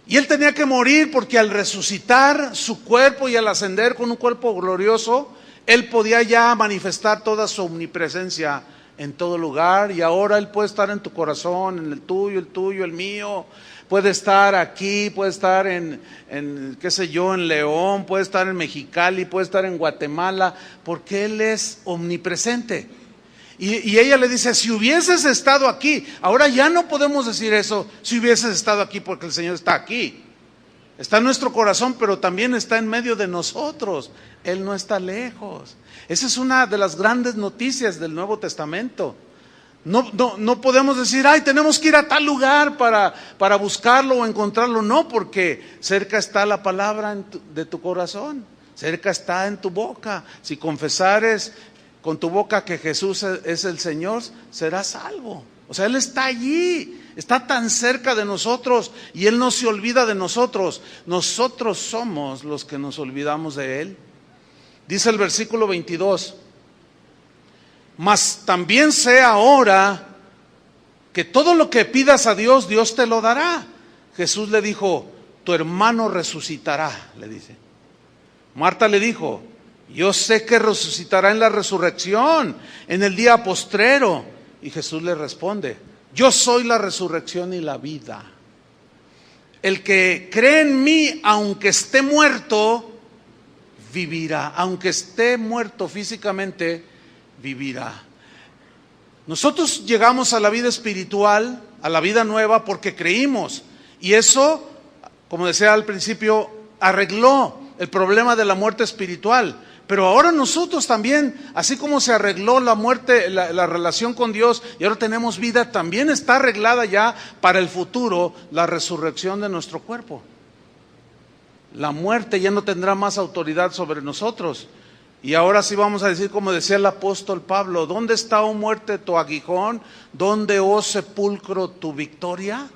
S1: Y él tenía que morir porque al resucitar su cuerpo y al ascender con un cuerpo glorioso, él podía ya manifestar toda su omnipresencia en todo lugar. Y ahora él puede estar en tu corazón, en el tuyo, el mío. Puede estar aquí, puede estar en León, puede estar en Mexicali, puede estar en Guatemala, porque él es omnipresente. Y ella le dice, si hubieses estado aquí, ahora ya no podemos decir eso, si hubieses estado aquí, porque el Señor está aquí. Está en nuestro corazón, pero también está en medio de nosotros. Él no está lejos. Esa es una de las grandes noticias del Nuevo Testamento. No podemos decir, tenemos que ir a tal lugar para buscarlo o encontrarlo. No, porque cerca está la palabra de tu corazón. Cerca está en tu boca. Si confesares con tu boca que Jesús es el Señor, serás salvo. O sea, Él está allí, está tan cerca de nosotros y Él no se olvida de nosotros. Nosotros somos los que nos olvidamos de Él. Dice el versículo 22, mas también sé ahora que todo lo que pidas a Dios, Dios te lo dará. Jesús le dijo, tu hermano resucitará, le dice. Marta le dijo, yo sé que resucitará en la resurrección, en el día postrero. Y Jesús le responde, yo soy la resurrección y la vida. El que cree en mí, aunque esté muerto, vivirá. Aunque esté muerto físicamente, vivirá. Nosotros llegamos a la vida espiritual, a la vida nueva, porque creímos. Y eso, como decía al principio, arregló el problema de la muerte espiritual. Pero ahora nosotros también, así como se arregló la muerte, la relación con Dios, y ahora tenemos vida, también está arreglada ya para el futuro la resurrección de nuestro cuerpo. La muerte ya no tendrá más autoridad sobre nosotros. Y ahora sí vamos a decir, como decía el apóstol Pablo: ¿dónde está, oh muerte, tu aguijón? ¿Dónde, oh sepulcro, tu victoria?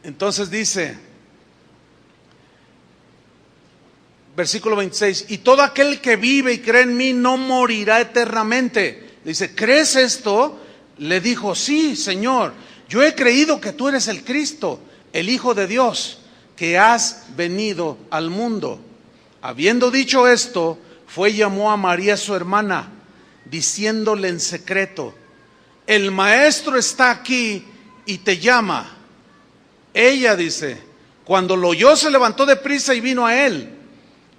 S1: Entonces dice, versículo 26, y todo aquel que vive y cree en mí no morirá eternamente. Dice, ¿crees esto? Le dijo, sí, Señor, yo he creído que tú eres el Cristo, el Hijo de Dios, que has venido al mundo. Habiendo dicho esto, fue y llamó a María su hermana, diciéndole en secreto, el maestro está aquí y te llama. Ella dice, cuando lo oyó se levantó deprisa y vino a él.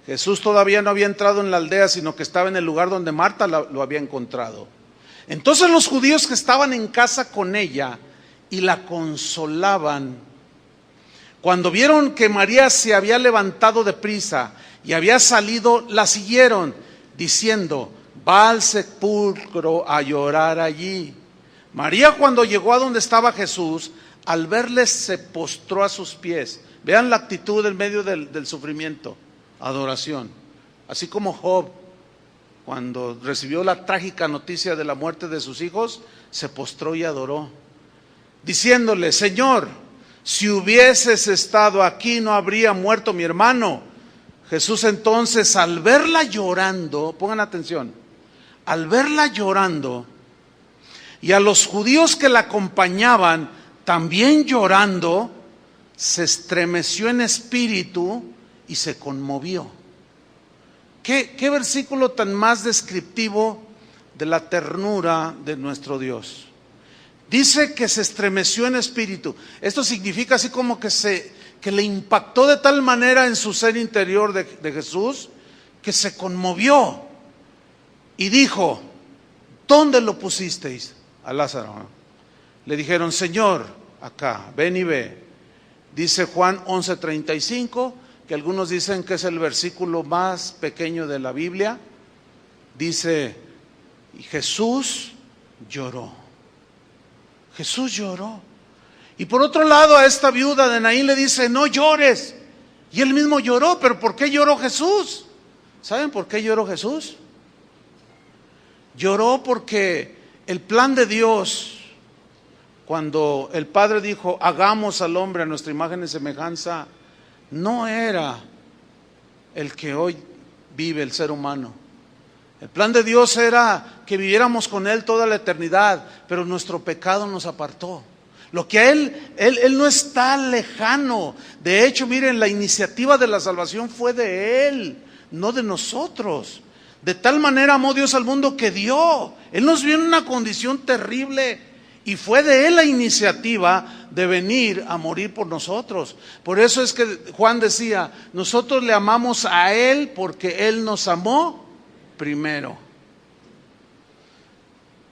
S1: Jesús todavía no había entrado en la aldea, sino que estaba en el lugar donde Marta lo había encontrado. Entonces los judíos que estaban en casa con ella y la consolaban, cuando vieron que María se había levantado deprisa y había salido, la siguieron, diciendo, va al sepulcro a llorar allí. María, cuando llegó a donde estaba Jesús, al verle se postró a sus pies. Vean la actitud en medio del sufrimiento. Adoración. Así como Job, cuando recibió la trágica noticia de la muerte de sus hijos, se postró y adoró, diciéndole, Señor, si hubieses estado aquí no habría muerto mi hermano. Jesús entonces, al verla llorando, pongan atención, al verla llorando, y a los judíos que la acompañaban también llorando, se estremeció en espíritu y se conmovió. ¿Qué versículo tan más descriptivo de la ternura de nuestro Dios? Dice que se estremeció en espíritu. Esto significa así como que le impactó de tal manera en su ser interior de Jesús, que se conmovió y dijo, ¿dónde lo pusisteis? A Lázaro. Le dijeron, Señor, acá, ven y ve. Dice Juan 11:35, que algunos dicen que es el versículo más pequeño de la Biblia. Dice, y Jesús lloró. Jesús lloró. Y por otro lado, a esta viuda de Naín le dice, no llores. Y él mismo lloró, pero ¿por qué lloró Jesús? ¿Saben por qué lloró Jesús? Lloró porque el plan de Dios, cuando el Padre dijo, hagamos al hombre a nuestra imagen y semejanza, no era el que hoy vive el ser humano. El plan de Dios era que viviéramos con Él toda la eternidad, pero nuestro pecado nos apartó. Lo que a Él no está lejano. De hecho, miren, la iniciativa de la salvación fue de Él, no de nosotros. De tal manera amó Dios al mundo que dio. Él nos vio en una condición terrible y fue de Él la iniciativa de venir a morir por nosotros. Por eso es que Juan decía, nosotros le amamos a Él porque Él nos amó primero.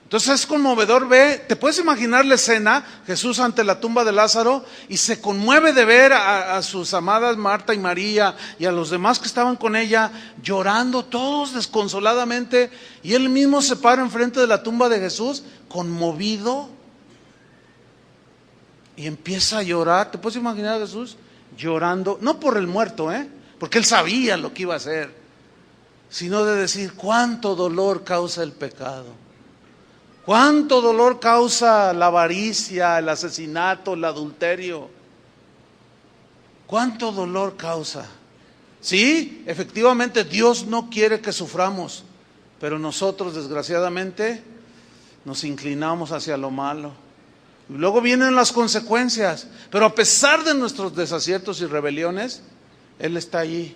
S1: Entonces es conmovedor, te puedes imaginar la escena, Jesús ante la tumba de Lázaro, y se conmueve de ver a sus amadas Marta y María y a los demás que estaban con ella llorando todos desconsoladamente, y él mismo se para enfrente de la tumba de Jesús conmovido y empieza a llorar. ¿Te puedes imaginar a Jesús llorando? No por el muerto, porque él sabía lo que iba a hacer, sino de decir cuánto dolor causa el pecado. ¿Cuánto dolor causa la avaricia, el asesinato, el adulterio? ¿Cuánto dolor causa? Sí, efectivamente Dios no quiere que suframos, pero nosotros desgraciadamente nos inclinamos hacia lo malo. Y luego vienen las consecuencias, pero a pesar de nuestros desaciertos y rebeliones, Él está allí.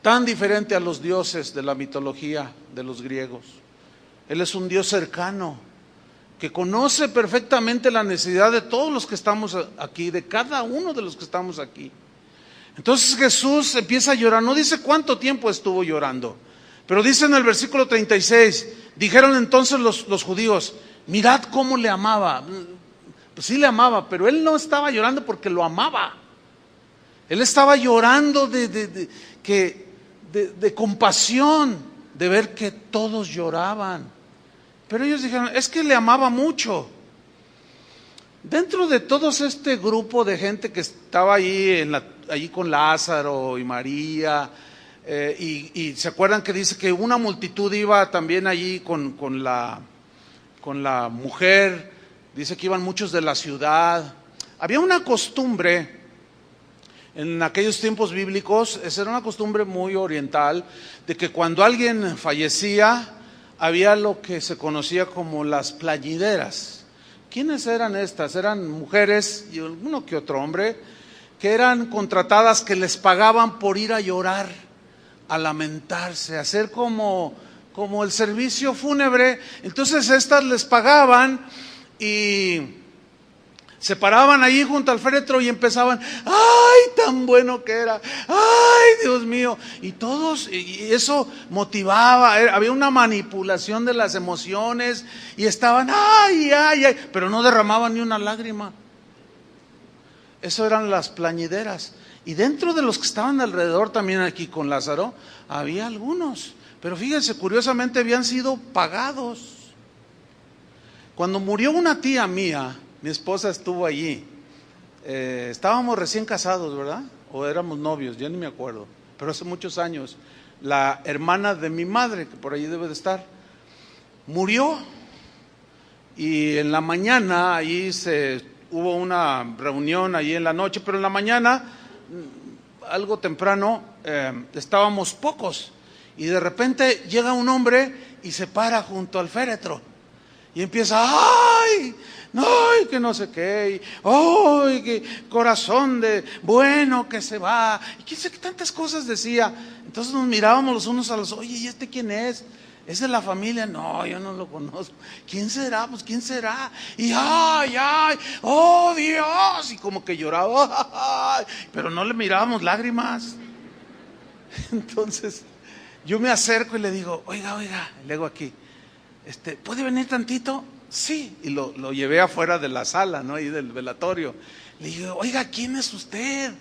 S1: Tan diferente a los dioses de la mitología de los griegos. Él es un Dios cercano. que conoce perfectamente la necesidad de todos los que estamos aquí, de cada uno de los que estamos aquí. Entonces Jesús empieza a llorar, no dice cuánto tiempo estuvo llorando, pero dice en el versículo 36, dijeron entonces los judíos, mirad cómo le amaba. Pues sí le amaba, pero él no estaba llorando porque lo amaba. Él estaba llorando de compasión, de ver que todos lloraban. Pero ellos dijeron, es que le amaba mucho. Dentro de todos este grupo de gente que estaba allí con Lázaro y María, y se acuerdan que dice que una multitud iba también allí con la mujer, dice que iban muchos de la ciudad. Había una costumbre en aquellos tiempos bíblicos, esa era una costumbre muy oriental, de que cuando alguien fallecía, había lo que se conocía como las plañideras. ¿Quiénes eran estas? Eran mujeres y uno que otro hombre, que eran contratadas, que les pagaban por ir a llorar, a lamentarse, a hacer como el servicio fúnebre. Entonces estas les pagaban y se paraban ahí junto al féretro y empezaban, ¡ay, tan bueno que era! ¡Ay, Dios mío! Y todos, y eso motivaba, había una manipulación de las emociones y estaban, ¡ay, ay, ay! Pero no derramaban ni una lágrima. Eso eran las plañideras. Y dentro de los que estaban alrededor también aquí con Lázaro, había algunos. Pero fíjense, curiosamente habían sido pagados. Cuando murió una tía mía, mi esposa estuvo allí. Estábamos recién casados, ¿verdad? O éramos novios, ya ni me acuerdo. Pero hace muchos años, la hermana de mi madre, que por allí debe de estar, murió. Y en la mañana, hubo una reunión allí en la noche, pero en la mañana, algo temprano, estábamos pocos. Y de repente llega un hombre y se para junto al féretro. Y empieza, ¡ay! ¡Ay, que no sé qué! ¡Ay, que corazón de bueno que se va! Y quién sé qué tantas cosas decía. Entonces nos mirábamos los unos a los otros. Oye, ¿y este quién es? ¿Es de la familia? No, yo no lo conozco. ¿Quién será? Pues ¿quién será? Y ¡ay, ay! ¡Oh, Dios! Y como que lloraba, ¡ay! Pero no le mirábamos lágrimas. Entonces yo me acerco y le digo, oiga, le hago aquí, ¿puede venir tantito? Sí, y lo llevé afuera de la sala, ¿no? Ahí del velatorio. Le digo, oiga, ¿quién es usted?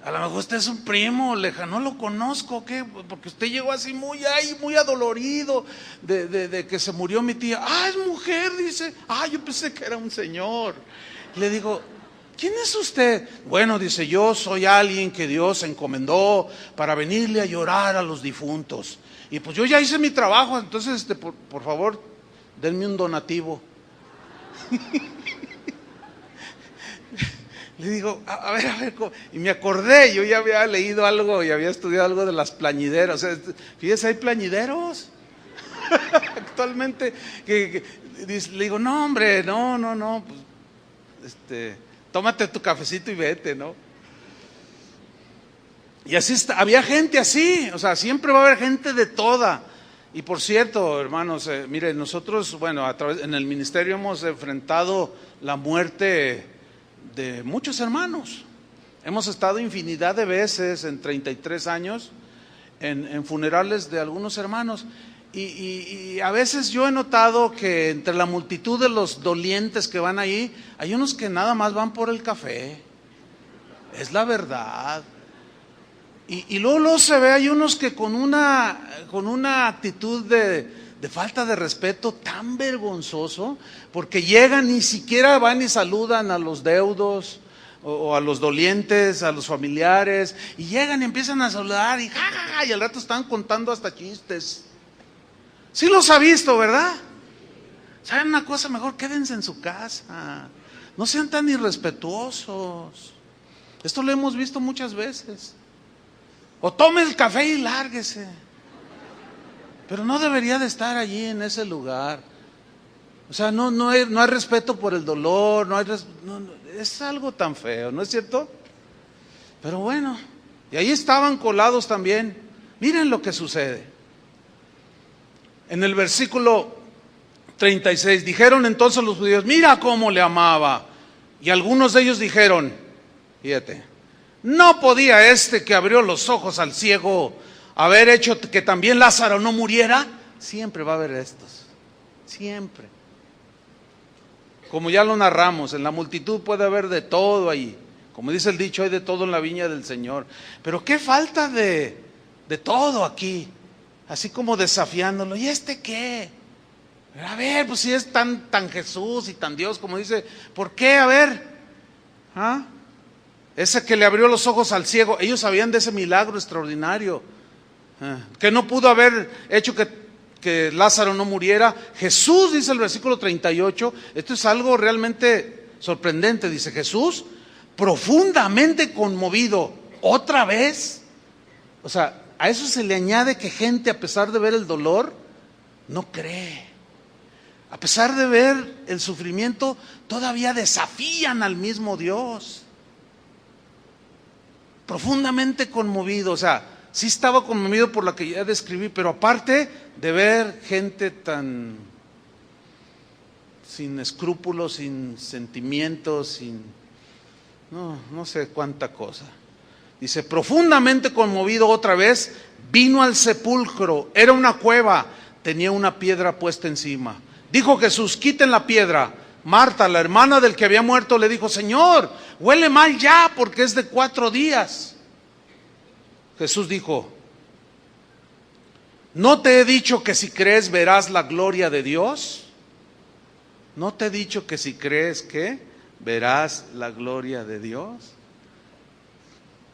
S1: A lo mejor usted es un primo lejano, no lo conozco, ¿qué? Porque usted llegó así muy adolorido de que se murió mi tía. Ah, es mujer, dice. Ah, yo pensé que era un señor. Le digo, ¿quién es usted? Bueno, dice, yo soy alguien que Dios encomendó para venirle a llorar a los difuntos. Y pues yo ya hice mi trabajo, entonces por favor, denme un donativo. Le digo, a ver, y me acordé, yo ya había leído algo y había estudiado algo de las plañideras. O sea, fíjese, hay plañideros actualmente le digo, no hombre, no, pues, tómate tu cafecito y vete, ¿no? Y así había gente así, o sea, siempre va a haber gente de toda. Y por cierto, hermanos, miren, nosotros, bueno, en el ministerio hemos enfrentado la muerte de muchos hermanos. Hemos estado infinidad de veces en 33 años en funerales de algunos hermanos. Y a veces yo he notado que entre la multitud de los dolientes que van ahí, hay unos que nada más van por el café. Es la verdad. Y luego se ve, hay unos que con una actitud de falta de respeto tan vergonzoso, porque llegan, ni siquiera van y saludan a los deudos o a los dolientes, a los familiares, y llegan y empiezan a saludar y jajaja, y al rato están contando hasta chistes. Sí los ha visto, ¿verdad? ¿Saben una cosa? Mejor quédense en su casa, no sean tan irrespetuosos. Esto lo hemos visto muchas veces. O tome el café y lárguese. Pero no debería de estar allí en ese lugar. O sea, no hay respeto por el dolor, es algo tan feo, ¿no es cierto? Pero bueno, y ahí estaban colados también. Miren lo que sucede. En el versículo 36. Dijeron entonces los judíos: mira cómo le amaba. Y algunos de ellos dijeron, fíjate, ¿no podía este que abrió los ojos al ciego haber hecho que también Lázaro no muriera? Siempre va a haber estos, siempre. Como ya lo narramos, en la multitud puede haber de todo ahí. Como dice el dicho, hay de todo en la viña del Señor. Pero qué falta de todo aquí. Así como desafiándolo. ¿Y este qué? A ver, pues si es tan Jesús y tan Dios como dice, ¿por qué? A ver, ¿ah? Ese que le abrió los ojos al ciego, ellos sabían de ese milagro extraordinario, que no pudo haber hecho que Lázaro no muriera. Jesús, dice el versículo 38, esto es algo realmente sorprendente, dice Jesús, profundamente conmovido, otra vez. O sea, a eso se le añade que gente, a pesar de ver el dolor, no cree. A pesar de ver el sufrimiento, todavía desafían al mismo Dios. Profundamente conmovido, o sea, sí estaba conmovido por lo que ya describí, pero aparte de ver gente tan sin escrúpulos, sin sentimientos, no sé cuánta cosa. Dice, profundamente conmovido otra vez, vino al sepulcro, era una cueva, tenía una piedra puesta encima. Dijo Jesús, quiten la piedra. Marta, la hermana del que había muerto, le dijo, Señor, huele mal ya porque es de 4 días. Jesús dijo, ¿no te he dicho que si crees verás la gloria de Dios? ¿No te he dicho que si crees que verás la gloria de Dios?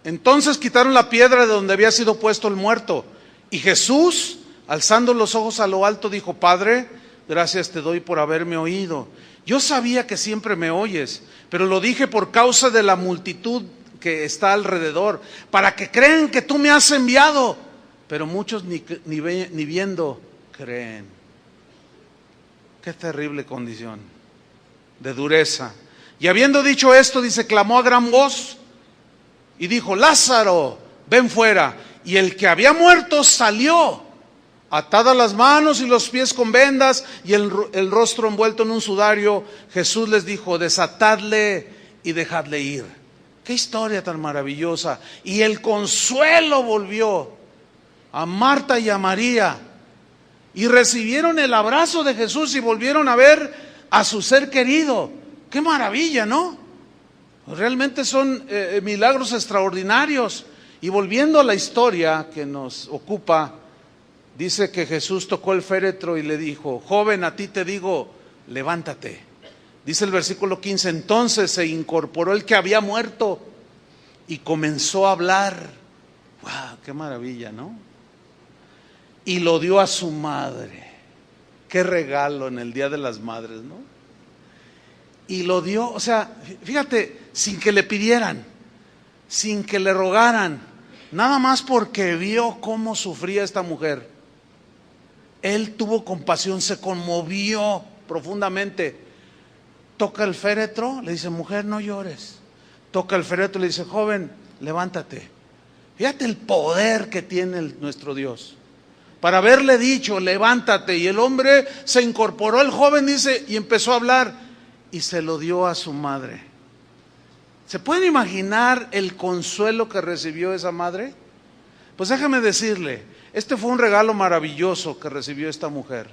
S1: Entonces quitaron la piedra de donde había sido puesto el muerto. Y Jesús, alzando los ojos a lo alto, dijo, Padre, gracias te doy por haberme oído. Yo sabía que siempre me oyes, pero lo dije por causa de la multitud que está alrededor, para que crean que tú me has enviado. Pero muchos ni viendo creen. Qué terrible condición de dureza. Y habiendo dicho esto, dice, clamó a gran voz y dijo, Lázaro, ven fuera. Y el que había muerto salió, atadas las manos y los pies con vendas y el rostro envuelto en un sudario. Jesús les dijo, desatadle y dejadle ir. Qué historia tan maravillosa. Y el consuelo volvió a Marta y a María, y recibieron el abrazo de Jesús y volvieron a ver a su ser querido. Qué maravilla, ¿no? Realmente son milagros extraordinarios. Y volviendo a la historia que nos ocupa, dice que Jesús tocó el féretro y le dijo, joven, a ti te digo, levántate. Dice el versículo 15, entonces se incorporó el que había muerto y comenzó a hablar. ¡Wow! ¡Qué maravilla!, ¿no? Y lo dio a su madre. ¡Qué regalo en el Día de las Madres!, ¿no? Y lo dio, o sea, fíjate, sin que le pidieran, sin que le rogaran, nada más porque vio cómo sufría esta mujer. Él tuvo compasión, se conmovió profundamente. Toca el féretro, le dice, mujer, no llores. Toca el féretro, le dice, joven, levántate. Fíjate el poder que tiene nuestro Dios. Para haberle dicho, levántate, y el hombre se incorporó, el joven dice, y empezó a hablar, y se lo dio a su madre. ¿Se pueden imaginar el consuelo que recibió esa madre? Pues déjame decirle, este fue un regalo maravilloso que recibió esta mujer.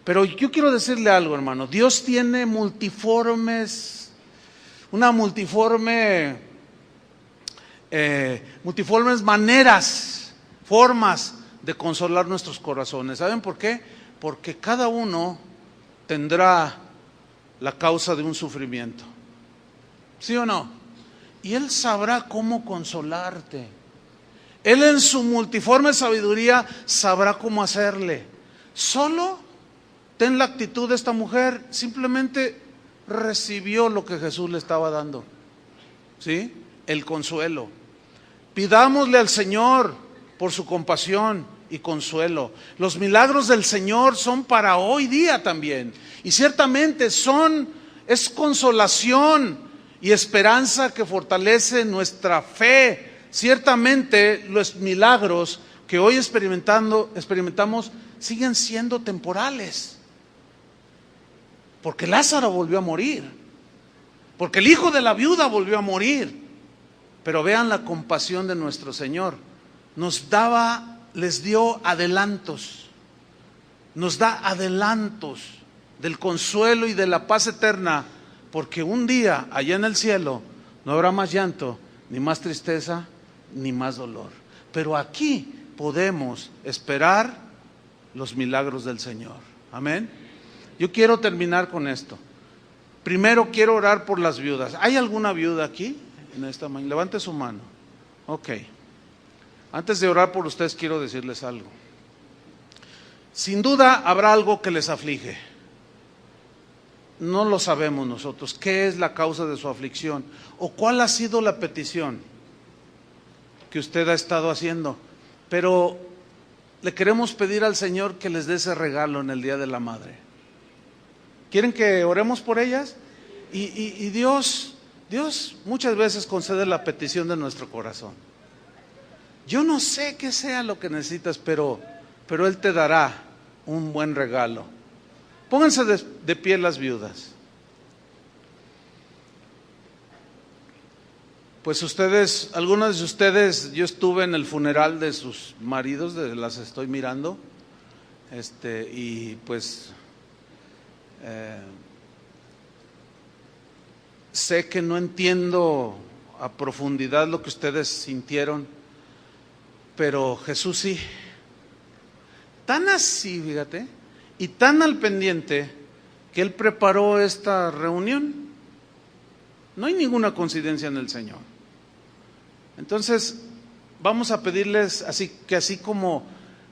S1: Pero yo quiero decirle algo, hermano. Dios tiene multiformes maneras, formas de consolar nuestros corazones. ¿Saben por qué? Porque cada uno tendrá la causa de un sufrimiento. ¿Sí o no? Y Él sabrá cómo consolarte. Él en su multiforme sabiduría sabrá cómo hacerle. Solo ten la actitud de esta mujer, simplemente recibió lo que Jesús le estaba dando. ¿Sí? El consuelo. Pidámosle al Señor por su compasión y consuelo. Los milagros del Señor son para hoy día también. Y ciertamente es consolación y esperanza que fortalece nuestra fe. Ciertamente los milagros que hoy experimentamos siguen siendo temporales. porque Lázaro volvió a morir, porque el hijo de la viuda volvió a morir. Pero vean la compasión de nuestro Señor. Les dio adelantos, nos da adelantos del consuelo y de la paz eterna, porque un día allá en el cielo no habrá más llanto, ni más tristeza, ni más dolor. Pero aquí podemos esperar los milagros del Señor. Amén. Yo quiero terminar con esto. Primero quiero orar por las viudas. ¿Hay alguna viuda aquí en esta mañana? Levante su mano. Ok. Antes de orar por ustedes quiero decirles algo. Sin duda habrá algo que les aflige. No lo sabemos nosotros. ¿Qué es la causa de su aflicción? ¿O cuál ha sido la petición que usted ha estado haciendo? Pero le queremos pedir al Señor que les dé ese regalo en el Día de la Madre. ¿Quieren que oremos por ellas? Y Dios muchas veces concede la petición de nuestro corazón. Yo no sé qué sea lo que necesitas, pero Él te dará un buen regalo. Pónganse de pie las viudas. Pues ustedes, algunas de ustedes, yo estuve en el funeral de sus maridos, las estoy mirando, y pues sé que no entiendo a profundidad lo que ustedes sintieron, pero Jesús sí. Tan así, fíjate, y tan al pendiente que Él preparó esta reunión. No hay ninguna coincidencia en el Señor. Entonces, vamos a pedirles así como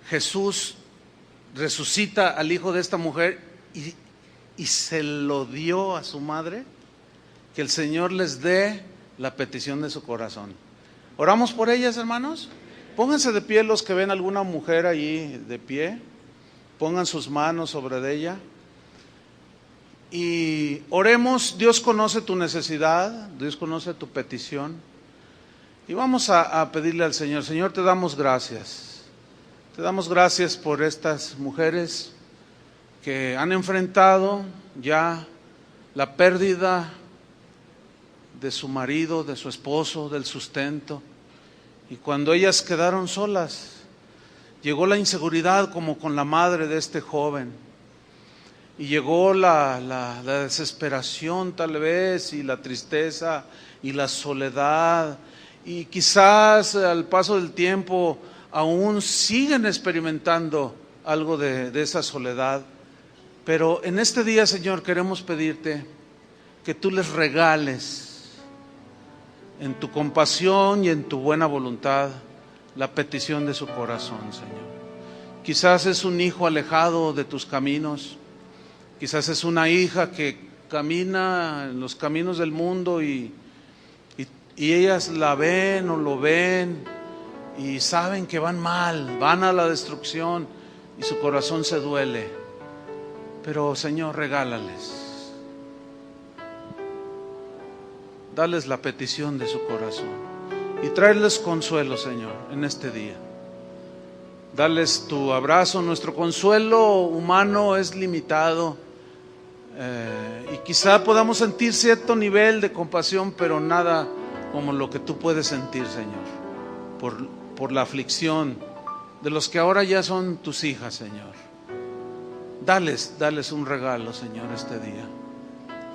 S1: Jesús resucita al hijo de esta mujer y se lo dio a su madre, que el Señor les dé la petición de su corazón. ¿Oramos por ellas, hermanos? Pónganse de pie los que ven alguna mujer allí de pie. Pongan sus manos sobre de ella. Y oremos. Dios conoce tu necesidad, Dios conoce tu petición. Y vamos a pedirle al Señor. Señor, te damos gracias. Te damos gracias por estas mujeres que han enfrentado ya la pérdida de su marido, de su esposo, del sustento. Y cuando ellas quedaron solas, llegó la inseguridad como con la madre de este joven. Y llegó la desesperación tal vez, y la tristeza, y la soledad. Y quizás al paso del tiempo aún siguen experimentando algo de esa soledad. Pero en este día, Señor, queremos pedirte que tú les regales en tu compasión y en tu buena voluntad la petición de su corazón, Señor. Quizás es un hijo alejado de tus caminos, quizás es una hija que camina en los caminos del mundo y ellas la ven o lo ven y saben que van mal, van a la destrucción y su corazón se duele. Pero Señor, regálales. Dales la petición de su corazón y tráeles consuelo, Señor, en este día. Dales tu abrazo. Nuestro consuelo humano es limitado, y quizá podamos sentir cierto nivel de compasión, pero nada como lo que tú puedes sentir, Señor, por la aflicción de los que ahora ya son tus hijas, Señor. Dales un regalo, Señor, este día.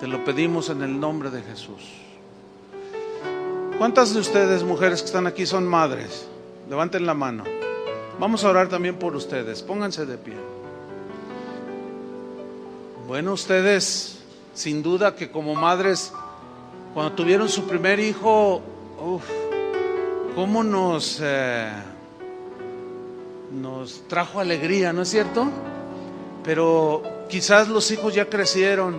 S1: Te lo pedimos en el nombre de Jesús. ¿Cuántas de ustedes, mujeres que están aquí, son madres? Levanten la mano. Vamos a orar también por ustedes. Pónganse de pie. Bueno, ustedes, sin duda que como madres, cuando tuvieron su primer hijo, cómo nos trajo alegría, ¿no es cierto? Pero quizás los hijos ya crecieron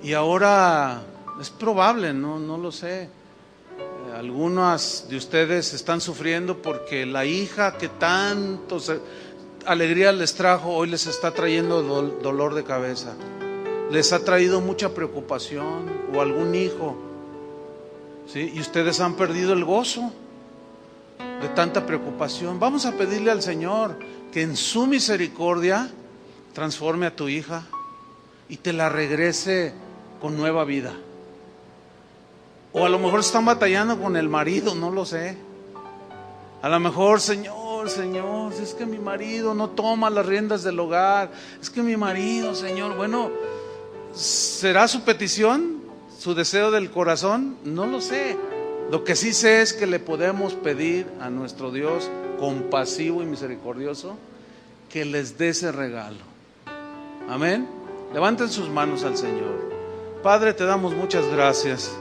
S1: y ahora es probable, no lo sé. Algunas de ustedes están sufriendo porque la hija que tanto alegría les trajo, hoy les está trayendo dolor de cabeza. Les ha traído mucha preocupación, o algún hijo, ¿sí? Y ustedes han perdido el gozo de tanta preocupación. Vamos a pedirle al Señor que en su misericordia transforme a tu hija, y te la regrese con nueva vida. O a lo mejor están batallando con el marido, no lo sé. A lo mejor, Señor, es que mi marido no toma las riendas del hogar. Es que mi marido, Señor, bueno, ¿será su petición, su deseo del corazón? No lo sé. Lo que sí sé es que le podemos pedir a nuestro Dios compasivo y misericordioso que les dé ese regalo. Amén. Levanten sus manos al Señor. Padre, te damos muchas gracias.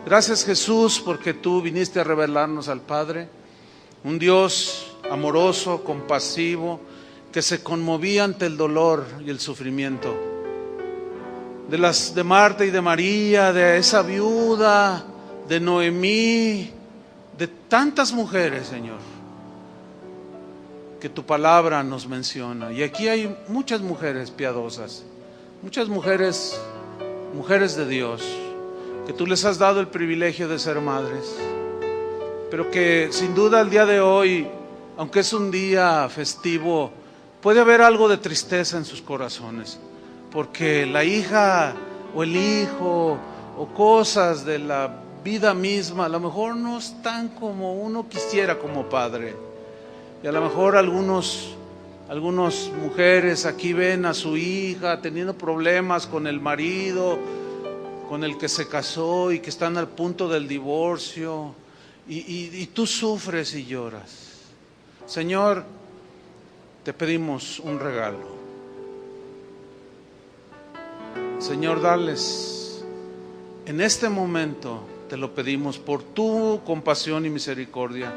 S1: Gracias, Jesús, porque tú viniste a revelarnos al Padre, un Dios amoroso, compasivo, que se conmovía ante el dolor y el sufrimiento de Marta y de María, de esa viuda, de Noemí, de tantas mujeres, Señor, que tu palabra nos menciona. Y aquí hay muchas mujeres piadosas, muchas mujeres de Dios, que tú les has dado el privilegio de ser madres, pero que sin duda el día de hoy, aunque es un día festivo, puede haber algo de tristeza en sus corazones, porque la hija o el hijo o cosas de la vida misma a lo mejor no están como uno quisiera como padre. Y a lo mejor algunas mujeres aquí ven a su hija teniendo problemas con el marido con el que se casó y que están al punto del divorcio, y tú sufres y lloras. Señor, te pedimos un regalo. Señor, dales en este momento, te lo pedimos por tu compasión y misericordia.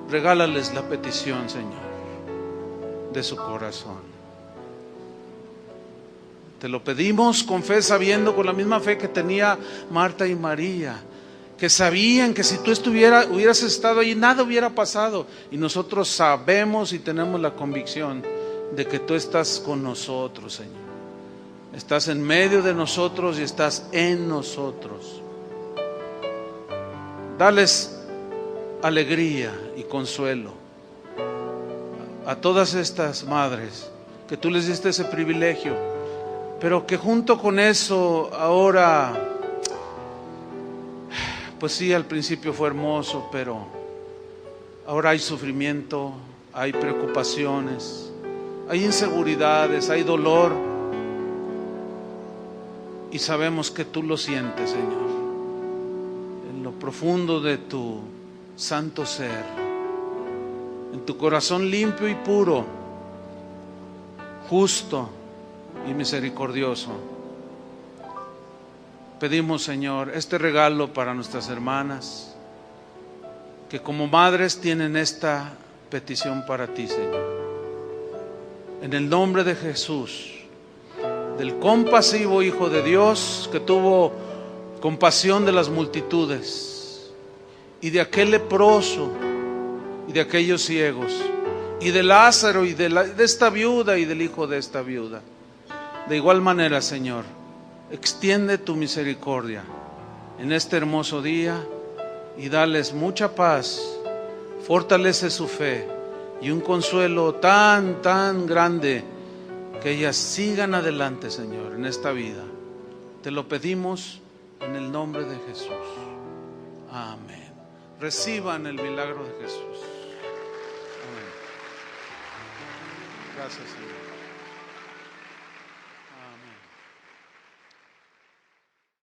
S1: Regálales la petición, Señor, de su corazón. Te lo pedimos con fe, sabiendo, con la misma fe que tenía Marta y María, que sabían que si tú hubieras estado allí, nada hubiera pasado. Y nosotros sabemos y tenemos la convicción de que tú estás con nosotros, Señor. Estás en medio de nosotros y estás en nosotros. Dales alegría y consuelo a todas estas madres que tú les diste ese privilegio, pero que junto con eso ahora, pues sí, al principio fue hermoso, pero ahora hay sufrimiento, hay preocupaciones, hay inseguridades, hay dolor, y sabemos que tú lo sientes, Señor, en lo profundo de tu santo ser, en tu corazón limpio y puro, justo y misericordioso. Pedimos, Señor, este regalo para nuestras hermanas, que como madres tienen esta petición para ti, Señor. En el nombre de Jesús, del compasivo Hijo de Dios, que tuvo compasión de las multitudes, y de aquel leproso, y de aquellos ciegos, y de Lázaro, y de esta viuda, y del hijo de esta viuda. De igual manera, Señor, extiende tu misericordia en este hermoso día y dales mucha paz, fortalece su fe y un consuelo tan grande, que ellas sigan adelante, Señor, en esta vida. Te lo pedimos en el nombre de Jesús. Amén. Reciban el milagro de Jesús. Amén. Gracias, Señor.